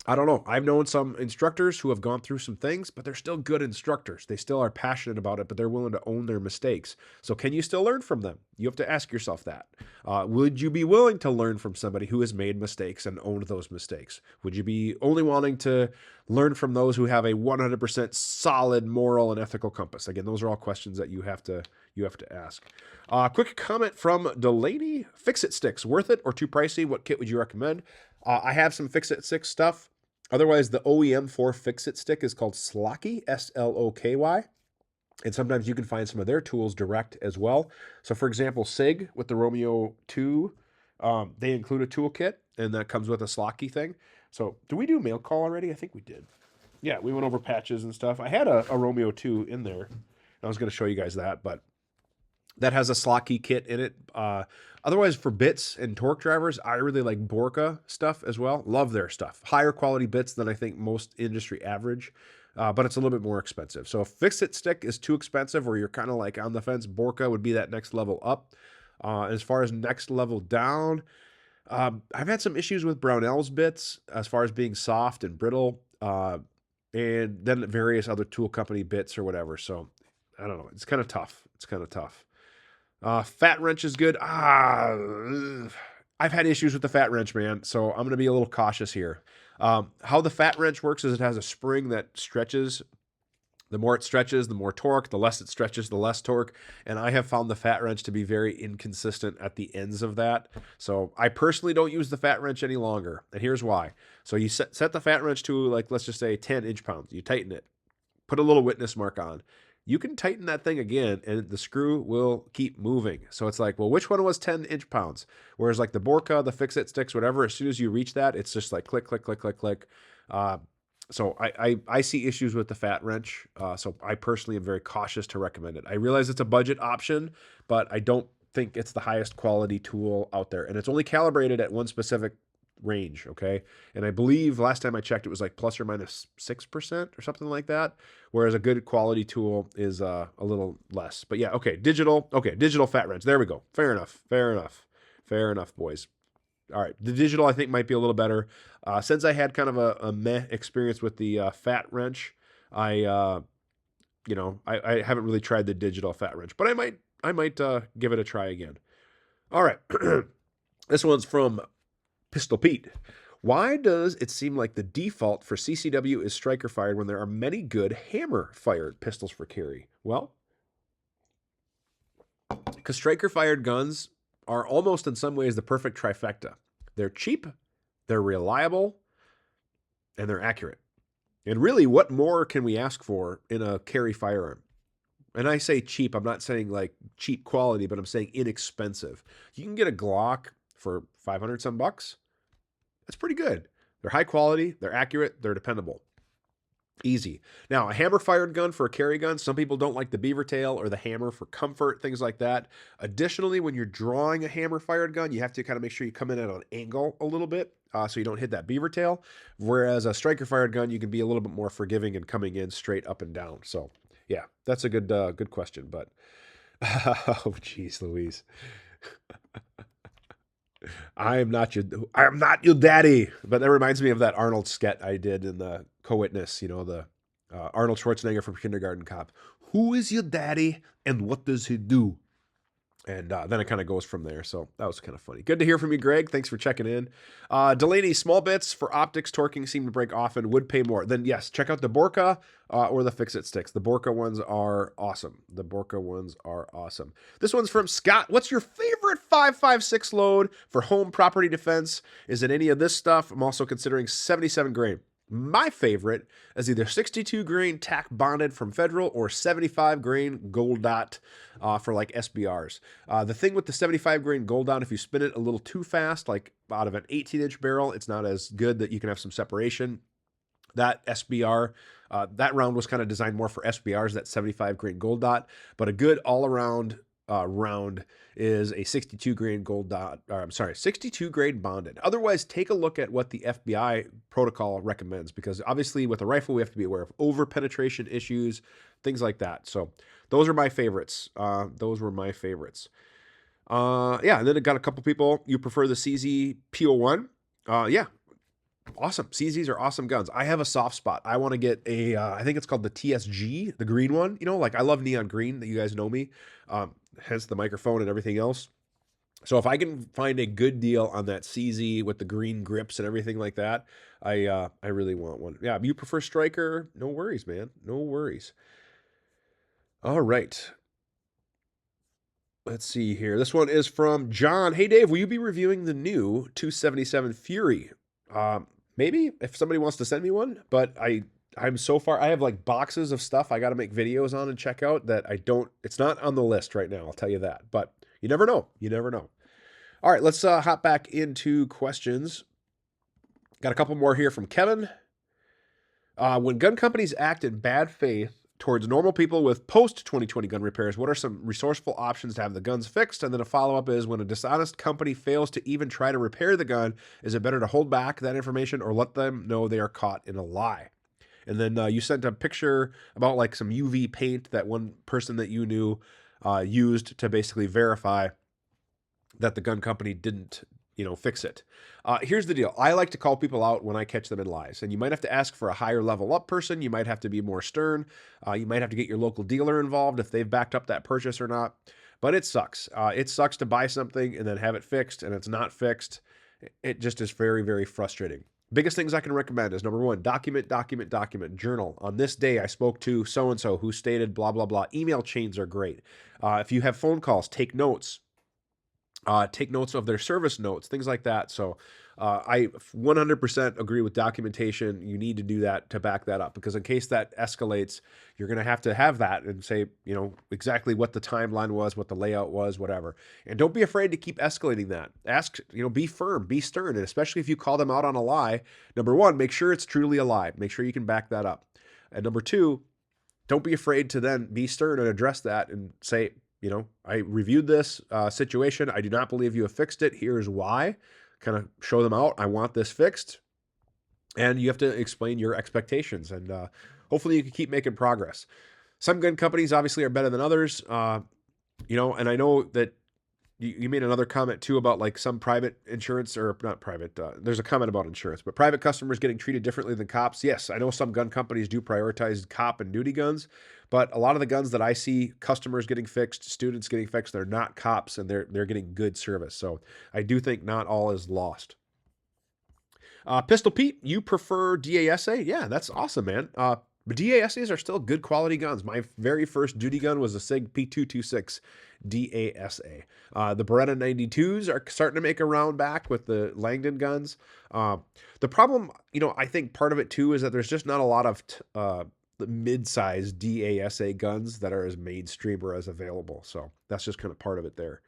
S1: I don't know. I've known some instructors who have gone through some things, but they're still good instructors. They still are passionate about it, but they're willing to own their mistakes. So can you still learn from them? You have to ask yourself that. Would you be willing to learn from somebody who has made mistakes and owned those mistakes? Would you be only wanting to learn from those who have a 100% solid moral and ethical compass? Again, those are all questions that you have to ask. Quick comment from Delaney. Fix-It sticks, worth it or too pricey? What kit would you recommend? I have some Fix-It stick stuff. Otherwise, the OEM for Fix-It stick is called Sloky, S-L-O-K-Y. And sometimes you can find some of their tools direct as well. So, for example, SIG with the Romeo 2, they include a toolkit, and that comes with a Sloky thing. So, do we do mail call already? I think we did. Yeah, we went over patches and stuff. I had a Romeo 2 in there. I was going to show you guys that, but that has a Slocky kit in it. Otherwise, for bits and torque drivers, I really like Borka stuff as well. Love their stuff. Higher quality bits than I think most industry average, but it's a little bit more expensive. So if Fix-It stick is too expensive, or you're kind of like on the fence, Borka would be that next level up. As far as next level down, I've had some issues with Brownell's bits as far as being soft and brittle, and then various other tool company bits or whatever. So I don't know. It's kind of tough. Fat wrench is good. I've had issues with the fat wrench, man, so I'm going to be a little cautious here. How the fat wrench works is it has a spring that stretches. The more it stretches, the more torque. The less it stretches, the less torque. And I have found the fat wrench to be very inconsistent at the ends of that. So I personally don't use the fat wrench any longer. And here's why. So you set the fat wrench to, like, let's just say 10 inch-pounds. You tighten it. Put a little witness mark on. You can tighten that thing again and the screw will keep moving. So it's like, well, which one was 10 inch-pounds? Whereas like the Borka, the Fix-It sticks, whatever, as soon as you reach that, it's just like click, click, click, click, click. So I see issues with the fat wrench. So I personally am very cautious to recommend it. I realize it's a budget option, but I don't think it's the highest quality tool out there. And it's only calibrated at one specific range, okay? And I believe last time I checked, it was like plus or minus 6% or something like that, whereas a good quality tool is a little less. But yeah, okay, digital fat wrench. There we go. Fair enough, boys. All right, the digital I think might be a little better. Since I had kind of a meh experience with the fat wrench, I haven't really tried the digital fat wrench, but I might give it a try again. All right, this one's from Pistol Pete. Why does it seem like the default for CCW is striker fired when there are many good hammer fired pistols for carry? Well, because striker fired guns are almost in some ways the perfect trifecta. They're cheap, they're reliable, and they're accurate. And really, what more can we ask for in a carry firearm? And I say cheap, I'm not saying like cheap quality, but I'm saying inexpensive. You can get a Glock for 500 some bucks. That's pretty good. They're high quality, they're accurate, they're dependable. Easy. Now, a hammer-fired gun for a carry gun, some people don't like the beaver tail or the hammer for comfort, things like that. Additionally, when you're drawing a hammer-fired gun, you have to kind of make sure you come in at an angle a little bit so you don't hit that beaver tail. Whereas a striker-fired gun, you can be a little bit more forgiving and coming in straight up and down. So, yeah, that's a good question. But, oh, geez, Louise. I am not your daddy. But that reminds me of that Arnold sketch I did in the Co-Witness, the Arnold Schwarzenegger from Kindergarten Cop. Who is your daddy and what does he do? And then it kind of goes from there. So that was kind of funny. Good to hear from you, Greg. Thanks for checking in. Delaney, small bits for optics torquing seem to break often. Would pay more. Then yes, check out the Borka or the Fix-It sticks. The Borka ones are awesome. The Borka ones are awesome. This one's from Scott. What's your favorite 5.56 load for home property defense? Is it any of this stuff? I'm also considering 77 grain. My favorite is either 62 grain tack bonded from Federal or 75 grain gold dot for like SBRs. The thing with the 75 grain gold dot, if you spin it a little too fast, like out of an 18-inch barrel, it's not as good that you can have some separation. That SBR, that round was kind of designed more for SBRs, that 75 grain gold dot, but a good all-around round is a 62 grain gold dot, or I'm sorry, 62 grain bonded. Otherwise, take a look at what the FBI protocol recommends, because obviously with a rifle, we have to be aware of over penetration issues, things like that. So those are my favorites. Those were my favorites. Yeah, and then it got a couple people. You prefer the CZ P01? Yeah, awesome. CZs are awesome guns. I have a soft spot. I want to get a, I think it's called the TSG, the green one. You know, like I love neon green, that you guys know me, hence the microphone and everything else. So if I can find a good deal on that CZ with the green grips and everything like that, I really want one. Yeah, you prefer striker? No worries, man. No worries. All right. Let's see here. This one is from John. Hey, Dave, will you be reviewing the new 277 Fury? Maybe if somebody wants to send me one, but I'm so far, I have like boxes of stuff I got to make videos on and check out that it's not on the list right now. I'll tell you that, but you never know. You never know. All right, let's hop back into questions. Got a couple more here from Kevin. When gun companies act in bad faith towards normal people with post-2020 gun repairs, what are some resourceful options to have the guns fixed? And then a follow-up is, when a dishonest company fails to even try to repair the gun, is it better to hold back that information or let them know they are caught in a lie? And then you sent a picture about like some UV paint that one person that you knew used to basically verify that the gun company didn't, fix it. Here's the deal. I like to call people out when I catch them in lies, and you might have to ask for a higher level up person. You might have to be more stern. You might have to get your local dealer involved if they've backed up that purchase or not. But it sucks. It sucks to buy something and then have it fixed and it's not fixed. It just is very, very frustrating. Biggest things I can recommend is, number one, document, journal. On this day, I spoke to so-and-so who stated blah, blah, blah. Email chains are great. If you have phone calls, take notes. Take notes of their service notes, things like that. So I 100% agree with documentation. You need to do that to back that up, because in case that escalates, you're going to have that and say, exactly what the timeline was, what the layout was, whatever. And don't be afraid to keep escalating that. Ask, be firm, be stern. And especially if you call them out on a lie, number one, make sure it's truly a lie. Make sure you can back that up. And number two, don't be afraid to then be stern and address that and say, I reviewed this situation. I do not believe you have fixed it. Here's why. Kind of show them out. I want this fixed. And you have to explain your expectations. And hopefully you can keep making progress. Some gun companies obviously are better than others. And I know that you made another comment too about like some private insurance, or not private. There's a comment about insurance, but private customers getting treated differently than cops. Yes, I know some gun companies do prioritize cop and duty guns, but a lot of the guns that I see customers getting fixed, students getting fixed, they're not cops, and they're getting good service. So I do think not all is lost. Pistol Pete, you prefer DASA? Yeah, that's awesome, man. But DASAs are still good quality guns. My very first duty gun was a SIG P226 DASA. The Beretta 92s are starting to make a round back with the Langdon guns. The problem, I think part of it too is that there's just not a lot of the mid-size DASA guns that are as mainstream or as available. So that's just kind of part of it there.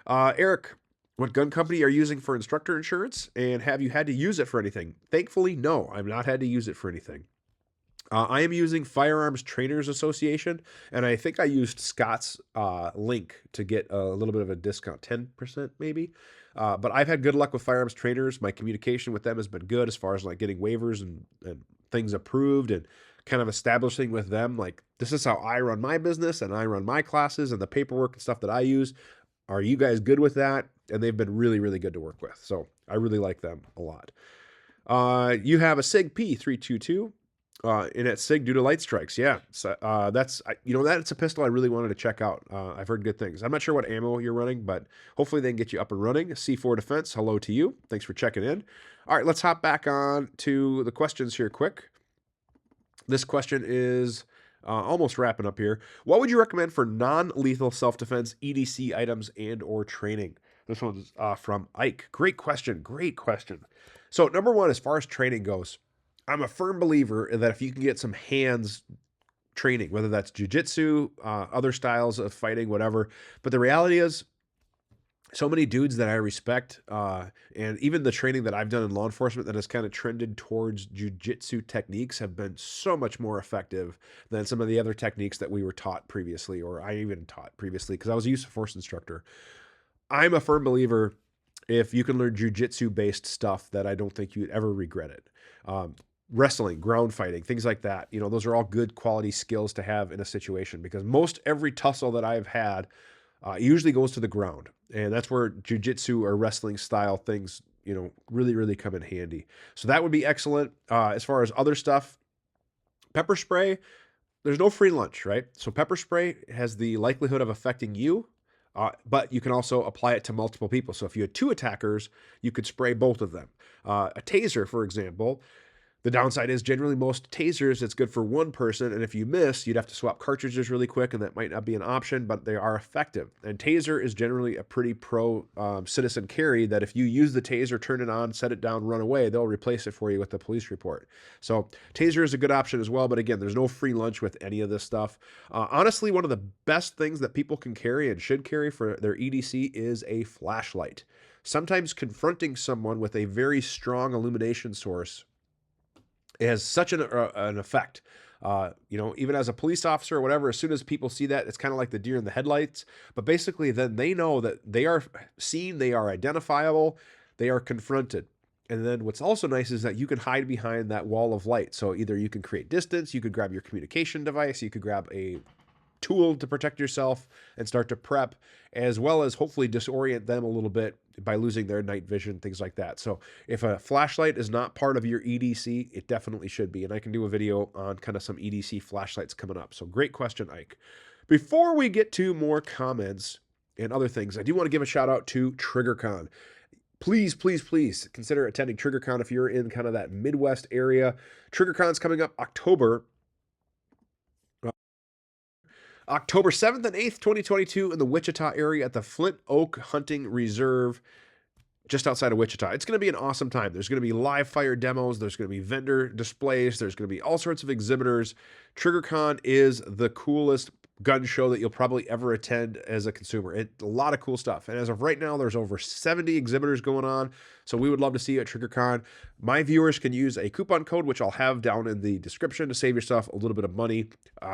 S1: Eric, what gun company are you using for instructor insurance? And have you had to use it for anything? Thankfully, no, I've not had to use it for anything. I am using Firearms Trainers Association, and I think I used Scott's link to get a little bit of a discount, 10% maybe. But I've had good luck with Firearms Trainers. My communication with them has been good as far as like getting waivers and things approved, and kind of establishing with them, like, this is how I run my business and I run my classes and the paperwork and stuff that I use. Are you guys good with that? And they've been really, really good to work with. So I really like them a lot. You have a SIG P322.
S2: in at SIG due to light strikes. Yeah, so that's a pistol I really wanted to check out. I've heard good things. I'm not sure what ammo you're running, but hopefully they can get you up and running. C4 Defense, hello to you. Thanks for checking in. All right, let's hop back on to the questions here quick. This question is almost wrapping up here. What would you recommend for non-lethal self-defense EDC items and or training? This one's from Ike. Great question. Great question. So number one, as far as training goes, I'm a firm believer that if you can get some hands training, whether that's jujitsu, other styles of fighting, whatever. But the reality is, so many dudes that I respect, and even the training that I've done in law enforcement that has kind of trended towards jujitsu techniques have been so much more effective than some of the other techniques that we were taught previously, or I even taught previously, because I was a use of force instructor. I'm a firm believer if you can learn jujitsu based stuff that I don't think you'd ever regret it. Wrestling, ground fighting, things like that. Those are all good quality skills to have in a situation because most every tussle that I've had usually goes to the ground. And that's where jujitsu or wrestling style things, really, really come in handy. So that would be excellent. As far as other stuff, pepper spray, there's no free lunch, right? So pepper spray has the likelihood of affecting you, but you can also apply it to multiple people. So if you had two attackers, you could spray both of them. A taser, for example, the downside is generally most tasers, it's good for one person, and if you miss, you'd have to swap cartridges really quick, and that might not be an option, but they are effective. And taser is generally a pretty pro citizen carry that if you use the taser, turn it on, set it down, run away, they'll replace it for you with the police report. So taser is a good option as well, but again, there's no free lunch with any of this stuff. Honestly, one of the best things that people can carry and should carry for their EDC is a flashlight. Sometimes confronting someone with a very strong illumination source, it has such an effect. Even as a police officer or whatever, as soon as people see that, it's kind of like the deer in the headlights. But basically, then they know that they are seen, they are identifiable, they are confronted. And then what's also nice is that you can hide behind that wall of light. So either you can create distance, you could grab your communication device, you could grab a tool to protect yourself and start to prep, as well as hopefully disorient them a little bit by losing their night vision, things like that. So if a flashlight is not part of your EDC, it definitely should be. And I can do a video on kind of some EDC flashlights coming up. So great question, Ike. Before we get to more comments and other things, I do want to give a shout out to Triggrcon. Please, please, please consider attending Triggrcon if you're in kind of that Midwest area. Triggrcon's coming up October 7th and 8th, 2022 in the Wichita area at the Flint Oak Hunting Reserve just outside of Wichita. It's going to be an awesome time. There's going to be live fire demos. There's going to be vendor displays. There's going to be all sorts of exhibitors. Triggrcon is the coolest gun show that you'll probably ever attend as a consumer. It's a lot of cool stuff. And as of right now, there's over 70 exhibitors going on. So we would love to see you at Triggrcon. My viewers can use a coupon code, which I'll have down in the description to save yourself a little bit of money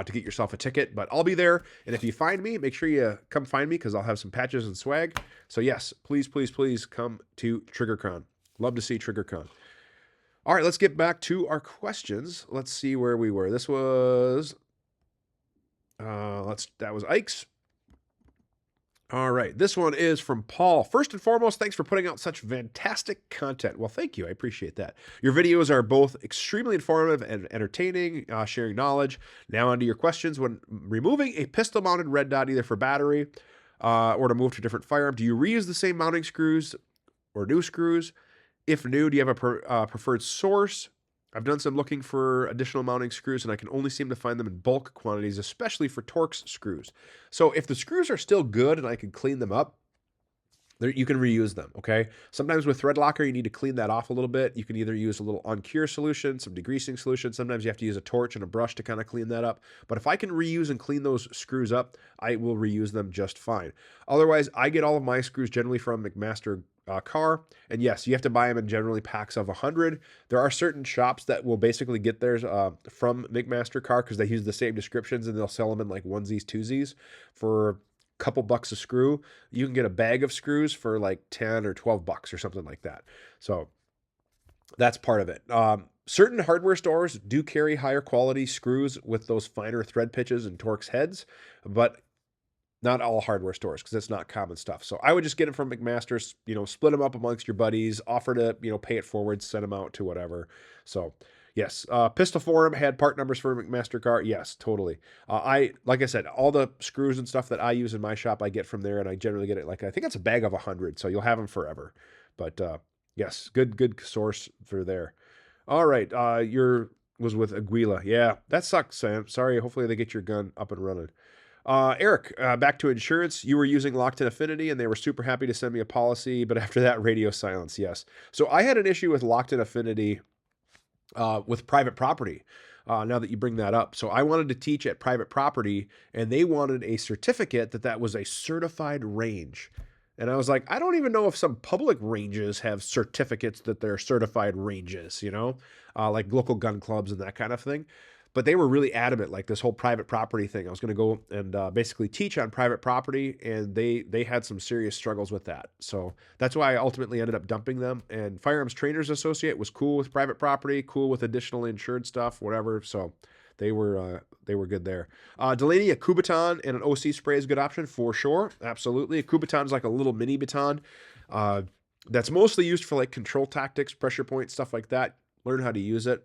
S2: to get yourself a ticket. But I'll be there. And if you find me, make sure you come find me because I'll have some patches and swag. So yes, please, please, please come to Triggrcon. Love to see Triggrcon. All right, let's get back to our questions. Let's see where we were. This was that was Ike's. All right, this one is from Paul. First and foremost, thanks for putting out such fantastic content. Well, thank you. I appreciate that. Your videos are both extremely informative and entertaining, sharing knowledge. Now on to your questions. When removing a pistol-mounted red dot, either for battery or to move to a different firearm, do you reuse the same mounting screws or new screws? If new, do you have a preferred source? I've done some looking for additional mounting screws, and I can only seem to find them in bulk quantities, especially for Torx screws. So if the screws are still good and I can clean them up, you can reuse them, okay? Sometimes with thread locker, you need to clean that off a little bit. You can either use a little on-cure solution, some degreasing solution. Sometimes you have to use a torch and a brush to kind of clean that up. But if I can reuse and clean those screws up, I will reuse them just fine. Otherwise, I get all of my screws generally from McMaster car. And yes, you have to buy them in generally packs of 100. There are certain shops that will basically get theirs from McMaster car because they use the same descriptions and they'll sell them in like onesies, twosies for couple bucks a screw. You can get a bag of screws for like 10 or 12 bucks or something like that. So that's part of it. Certain hardware stores do carry higher quality screws with those finer thread pitches and Torx heads, but not all hardware stores because it's not common stuff. So I would just get them from McMaster's, split them up amongst your buddies, offer to, pay it forward, send them out to whatever. So Yes. Pistol Forum had part numbers for McMaster-Carr. Yes, totally. Like I said, all the screws and stuff that I use in my shop, I get from there, and I generally get it I think it's a bag of 100, so you'll have them forever. But yes, good source for there. All right. Your was with Aguila. Yeah, that sucks, Sam. Sorry. Hopefully they get your gun up and running. Eric, back to insurance. You were using Locked in Affinity, and they were super happy to send me a policy, but after that, radio silence. Yes. So I had an issue with Locked in Affinity with private property. Now that you bring that up, so I wanted to teach at private property, and they wanted a certificate that was a certified range. And I was like, I don't even know if some public ranges have certificates that they're certified ranges, like local gun clubs and that kind of thing. But they were really adamant, like this whole private property thing. I was going to go and basically teach on private property, and they had some serious struggles with that. So that's why I ultimately ended up dumping them. And Firearms Trainers Associate was cool with private property, cool with additional insured stuff, whatever. So they were good there. Delaney, a Kubaton and an OC spray is a good option for sure. Absolutely. A Kubaton is like a little mini baton that's mostly used for like control tactics, pressure point, stuff like that. Learn how to use it.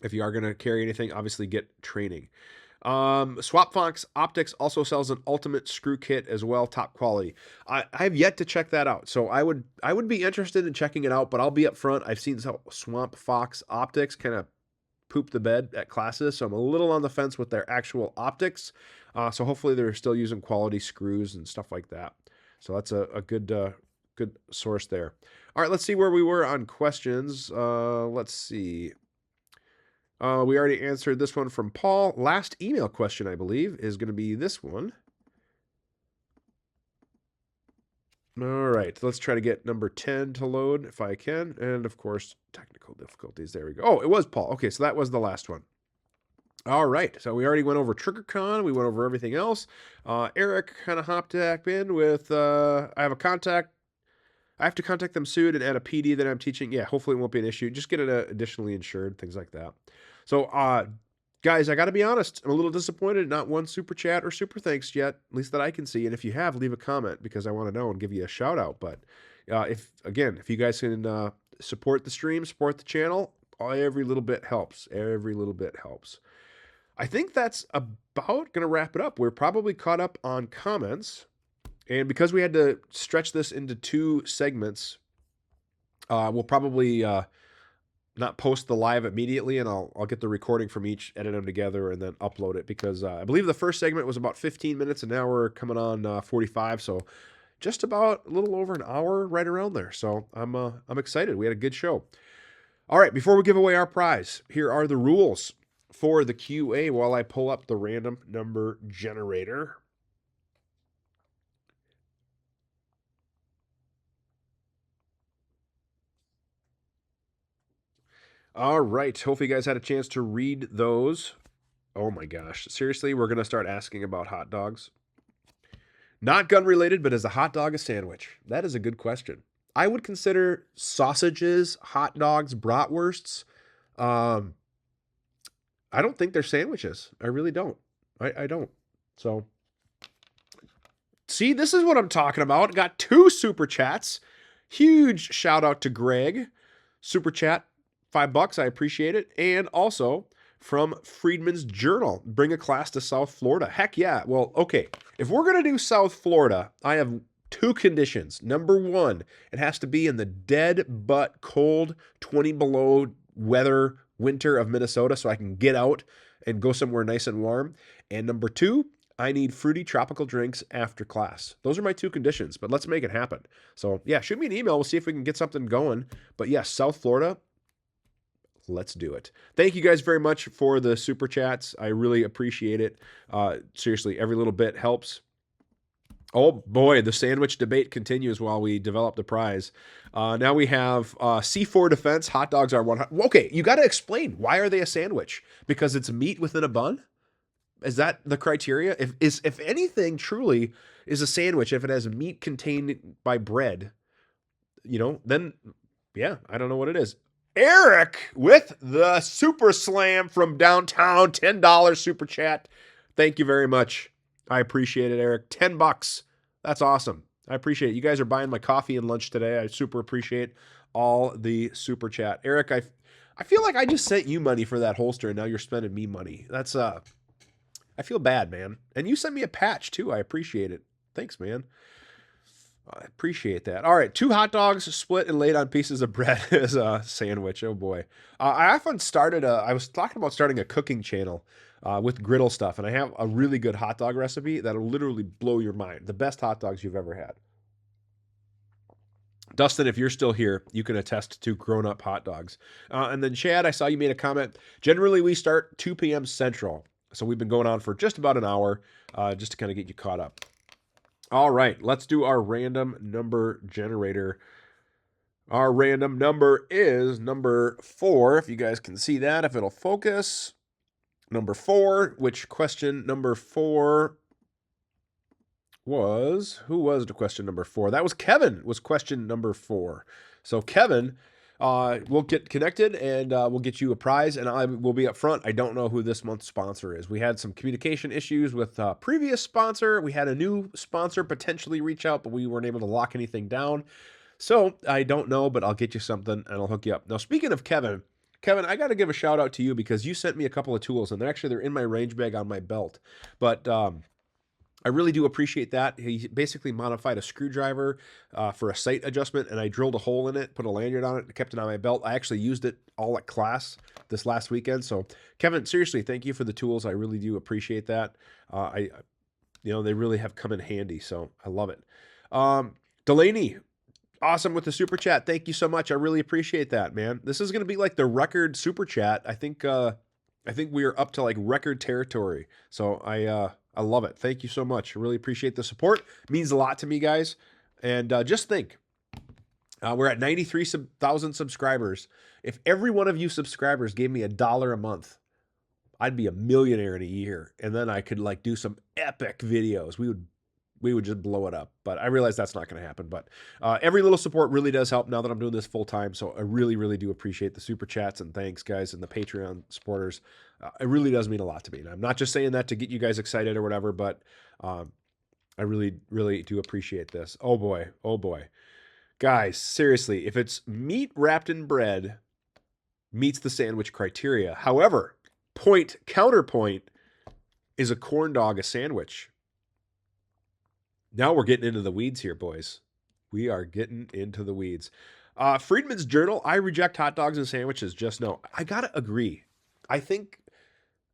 S2: If you are going to carry anything, obviously get training. Swap Fox Optics also sells an ultimate screw kit as well, top quality. I have yet to check that out, so I would be interested in checking it out, but I'll be up front. I've seen Swamp Fox Optics kind of poop the bed at classes, so I'm a little on the fence with their actual optics. So hopefully they're still using quality screws and stuff like that. So that's a good source there. All right, let's see where we were on questions. Let's see. We already answered this one from Paul. Last email question, I believe, is going to be this one. All right, let's try to get number 10 to load if I can. And, of course, technical difficulties. There we go. Oh, it was Paul. Okay, so that was the last one. All right, so we already went over Triggrcon. We went over everything else. Eric kind of hopped back in with, I have a contact. I have to contact them soon and add a PD that I'm teaching. Yeah, hopefully it won't be an issue. Just get it additionally insured, things like that. So, guys, I got to be honest. I'm a little disappointed. Not one super chat or super thanks yet, at least that I can see. And if you have, leave a comment because I want to know and give you a shout out. But if you guys can support the stream, support the channel, every little bit helps. Every little bit helps. I think that's about going to wrap it up. We're probably caught up on comments. And because we had to stretch this into 2 segments, we'll probably not post the live immediately, and I'll get the recording from each, edit them together, and then upload it because I believe the first segment was about 15 minutes, and now we're coming on 45, so just about a little over an hour, right around there. So I'm excited. We had a good show. All right, before we give away our prize, here are the rules for the QA while I pull up the random number generator. All right. Hopefully you guys had a chance to read those. Oh my gosh. Seriously, we're going to start asking about hot dogs. Not gun related, but is a hot dog a sandwich? That is a good question. I would consider sausages, hot dogs, bratwursts. I don't think they're sandwiches. I really don't. I don't. So, see, this is what I'm talking about. Got 2 super chats. Huge shout out to Greg. Super chat. $5. I appreciate it. And also from Freedman's Journal, bring a class to South Florida. Heck yeah. Well, okay. If we're going to do South Florida, I have 2 conditions. Number 1, it has to be in the dead but cold 20 below weather winter of Minnesota so I can get out and go somewhere nice and warm. And number 2, I need fruity tropical drinks after class. Those are my 2 conditions, but let's make it happen. So yeah, shoot me an email. We'll see if we can get something going. But yes, South Florida, let's do it. Thank you guys very much for the super chats. I really appreciate it. Seriously, every little bit helps. Oh boy, the sandwich debate continues while we develop the prize. Now we have C4 Defense. Hot dogs are 100. Okay, you got to explain. Why are they a sandwich? Because it's meat within a bun? Is that the criteria? If anything truly is a sandwich, if it has meat contained by bread, then yeah, I don't know what it is. Eric with the super slam from downtown, $10 super chat. Thank you very much. I appreciate it, Eric. $10. That's awesome. I appreciate it. You guys are buying my coffee and lunch today. I super appreciate all the super chat. Eric, I feel like I just sent you money for that holster, and now you're spending me money. That's I feel bad, man. And you sent me a patch too. I appreciate it. Thanks, man. I appreciate that. All right, 2 hot dogs split and laid on pieces of bread as a sandwich. Oh boy. I often started I was talking about starting a cooking channel with griddle stuff, and I have a really good hot dog recipe that'll literally blow your mind. The best hot dogs you've ever had. Dustin, if you're still here, you can attest to grown-up hot dogs. And then Chad, I saw you made a comment. Generally, we start 2 p.m. Central. So we've been going on for just about an hour just to kind of get you caught up. All right, let's do our random number generator. Our random number is number 4, if you guys can see that, if it'll focus. Number 4, which question number 4 was, who was the question number 4? That was Kevin, was question number 4. So Kevin, we'll get connected and we'll get you a prize, and I will be up front. I don't know who this month's sponsor is. We had some communication issues with a previous sponsor. We had a new sponsor potentially reach out, but we weren't able to lock anything down. So I don't know, but I'll get you something and I'll hook you up. Now, speaking of Kevin, I got to give a shout out to you because you sent me a couple of tools, and they're in my range bag on my belt. But I really do appreciate that. He basically modified a screwdriver for a sight adjustment, and I drilled a hole in it, put a lanyard on it, and kept it on my belt. I actually used it all at class this last weekend. So, Kevin, seriously, thank you for the tools. I really do appreciate that. They really have come in handy, so I love it. Delaney, awesome with the super chat. Thank you so much. I really appreciate that, man. This is going to be like the record super chat. I think we are up to like record territory. So I love it. Thank you so much. I really appreciate the support. It means a lot to me, guys. And just think, we're at 93,000 subscribers. If every one of you subscribers gave me $1 a month, I'd be a millionaire in a year. And then I could like do some epic videos. We would just blow it up. But I realize that's not going to happen. But every little support really does help now that I'm doing this full time. So I really, really do appreciate the super chats, and thanks, guys, and the Patreon supporters. It really does mean a lot to me. And I'm not just saying that to get you guys excited or whatever, but I really, really do appreciate this. Oh boy. Oh boy. Guys, seriously, if it's meat wrapped in bread, meets the sandwich criteria. However, counterpoint, is a corn dog a sandwich? Now we're getting into the weeds here, boys. We are getting into the weeds. Friedman's Journal, I reject hot dogs and sandwiches. Just no. I got to agree. I think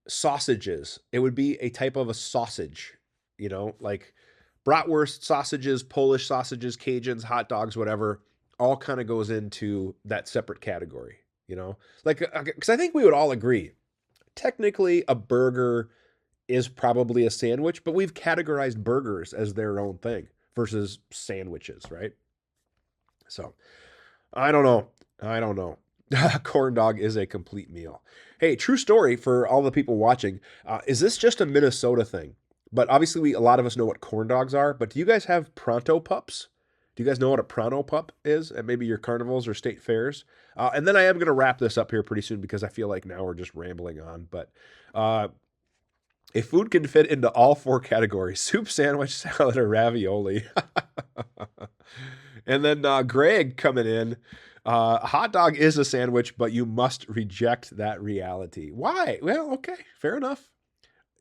S2: sausages, it would be a type of a sausage, like bratwurst sausages, Polish sausages, Cajuns, hot dogs, whatever, all kind of goes into that separate category, like, because I think we would all agree, technically a burger is probably a sandwich, but we've categorized burgers as their own thing versus sandwiches, right? So I don't know. Corn dog is a complete meal. Hey, true story for all the people watching. Is this just a Minnesota thing? But obviously, a lot of us know what corn dogs are. But do you guys have pronto pups? Do you guys know what a pronto pup is at maybe your carnivals or state fairs? And then I am going to wrap this up here pretty soon because I feel like now we're just rambling on. But a food can fit into all 4 categories: soup, sandwich, salad, or ravioli. And then Greg coming in. A hot dog is a sandwich, but you must reject that reality. Why? Well, okay, fair enough.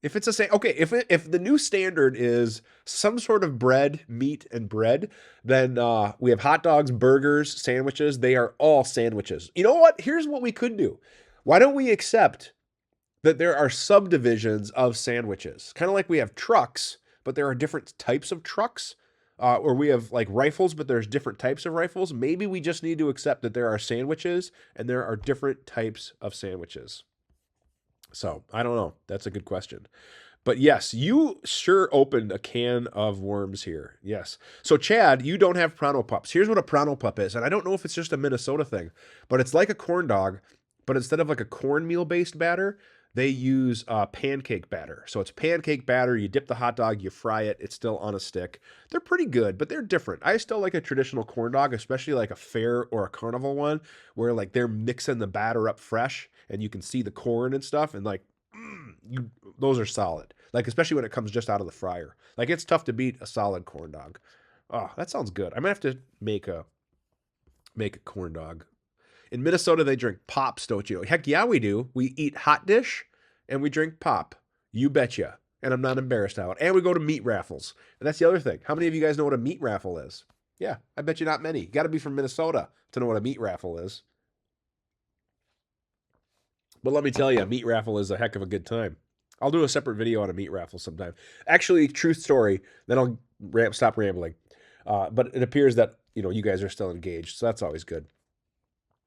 S2: If it's if the new standard is some sort of bread, meat, and bread, then we have hot dogs, burgers, sandwiches. They are all sandwiches. You know what? Here's what we could do. Why don't we accept that there are subdivisions of sandwiches? Kind of like we have trucks, but there are different types of trucks. Or we have like rifles, but there's different types of rifles. Maybe we just need to accept that there are sandwiches and there are different types of sandwiches. So I don't know. That's a good question. But yes, you sure opened a can of worms here. Yes. So Chad, you don't have pronto pups. Here's what a pronto pup is. And I don't know if it's just a Minnesota thing, but it's like a corn dog, but instead of like a cornmeal based batter, they use pancake batter. So it's pancake batter. You dip the hot dog, you fry it. It's still on a stick. They're pretty good, but they're different. I still like a traditional corn dog, especially like a fair or a carnival one, where like they're mixing the batter up fresh and you can see the corn and stuff. And like, those are solid. Like, especially when it comes just out of the fryer. Like, it's tough to beat a solid corn dog. Oh, that sounds good. I might have to make a corn dog. In Minnesota, they drink pops, don't you? Heck yeah, we do. We eat hot dish and we drink pop. You betcha. And I'm not embarrassed out. And we go to meat raffles. And that's the other thing. How many of you guys know what a meat raffle is? Yeah, I bet you not many. You got to be from Minnesota to know what a meat raffle is. But let me tell you, a meat raffle is a heck of a good time. I'll do a separate video on a meat raffle sometime. Actually, truth story, then I'll stop rambling. But it appears that, you guys are still engaged, so that's always good.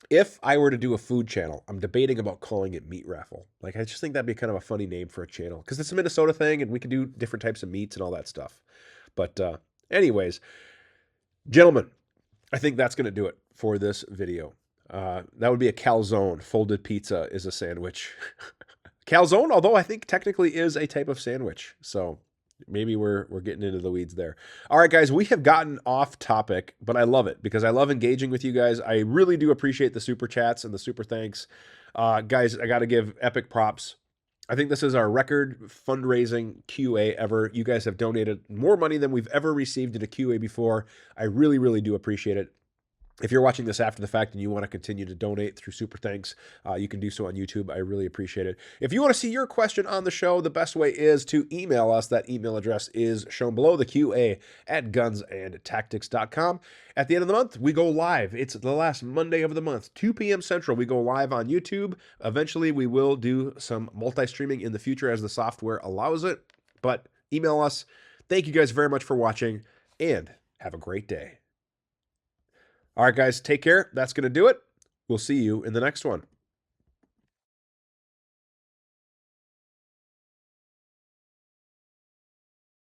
S2: If I were to do a food channel, I'm debating about calling it Meat Raffle. Like, I just think that'd be kind of a funny name for a channel because it's a Minnesota thing and we can do different types of meats and all that stuff. But anyways, gentlemen, I think that's going to do it for this video. That would be a calzone. Folded pizza is a sandwich. Calzone, although I think technically is a type of sandwich. So maybe we're getting into the weeds there. All right, guys, we have gotten off topic, but I love it because I love engaging with you guys. I really do appreciate the super chats and the super thanks. Guys, I got to give epic props. I think this is our record fundraising QA ever. You guys have donated more money than we've ever received in a QA before. I really, really do appreciate it. If you're watching this after the fact and you want to continue to donate through Super Thanks, you can do so on YouTube. I really appreciate it. If you want to see your question on the show, the best way is to email us. That email address is shown below, the QA at gunsandtactics.com. At the end of the month, we go live. It's the last Monday of the month, 2 p.m. Central. We go live on YouTube. Eventually, we will do some multi-streaming in the future as the software allows it. But email us. Thank you guys very much for watching, and have a great day. All right, guys, take care. That's going to do it. We'll see you in the next one.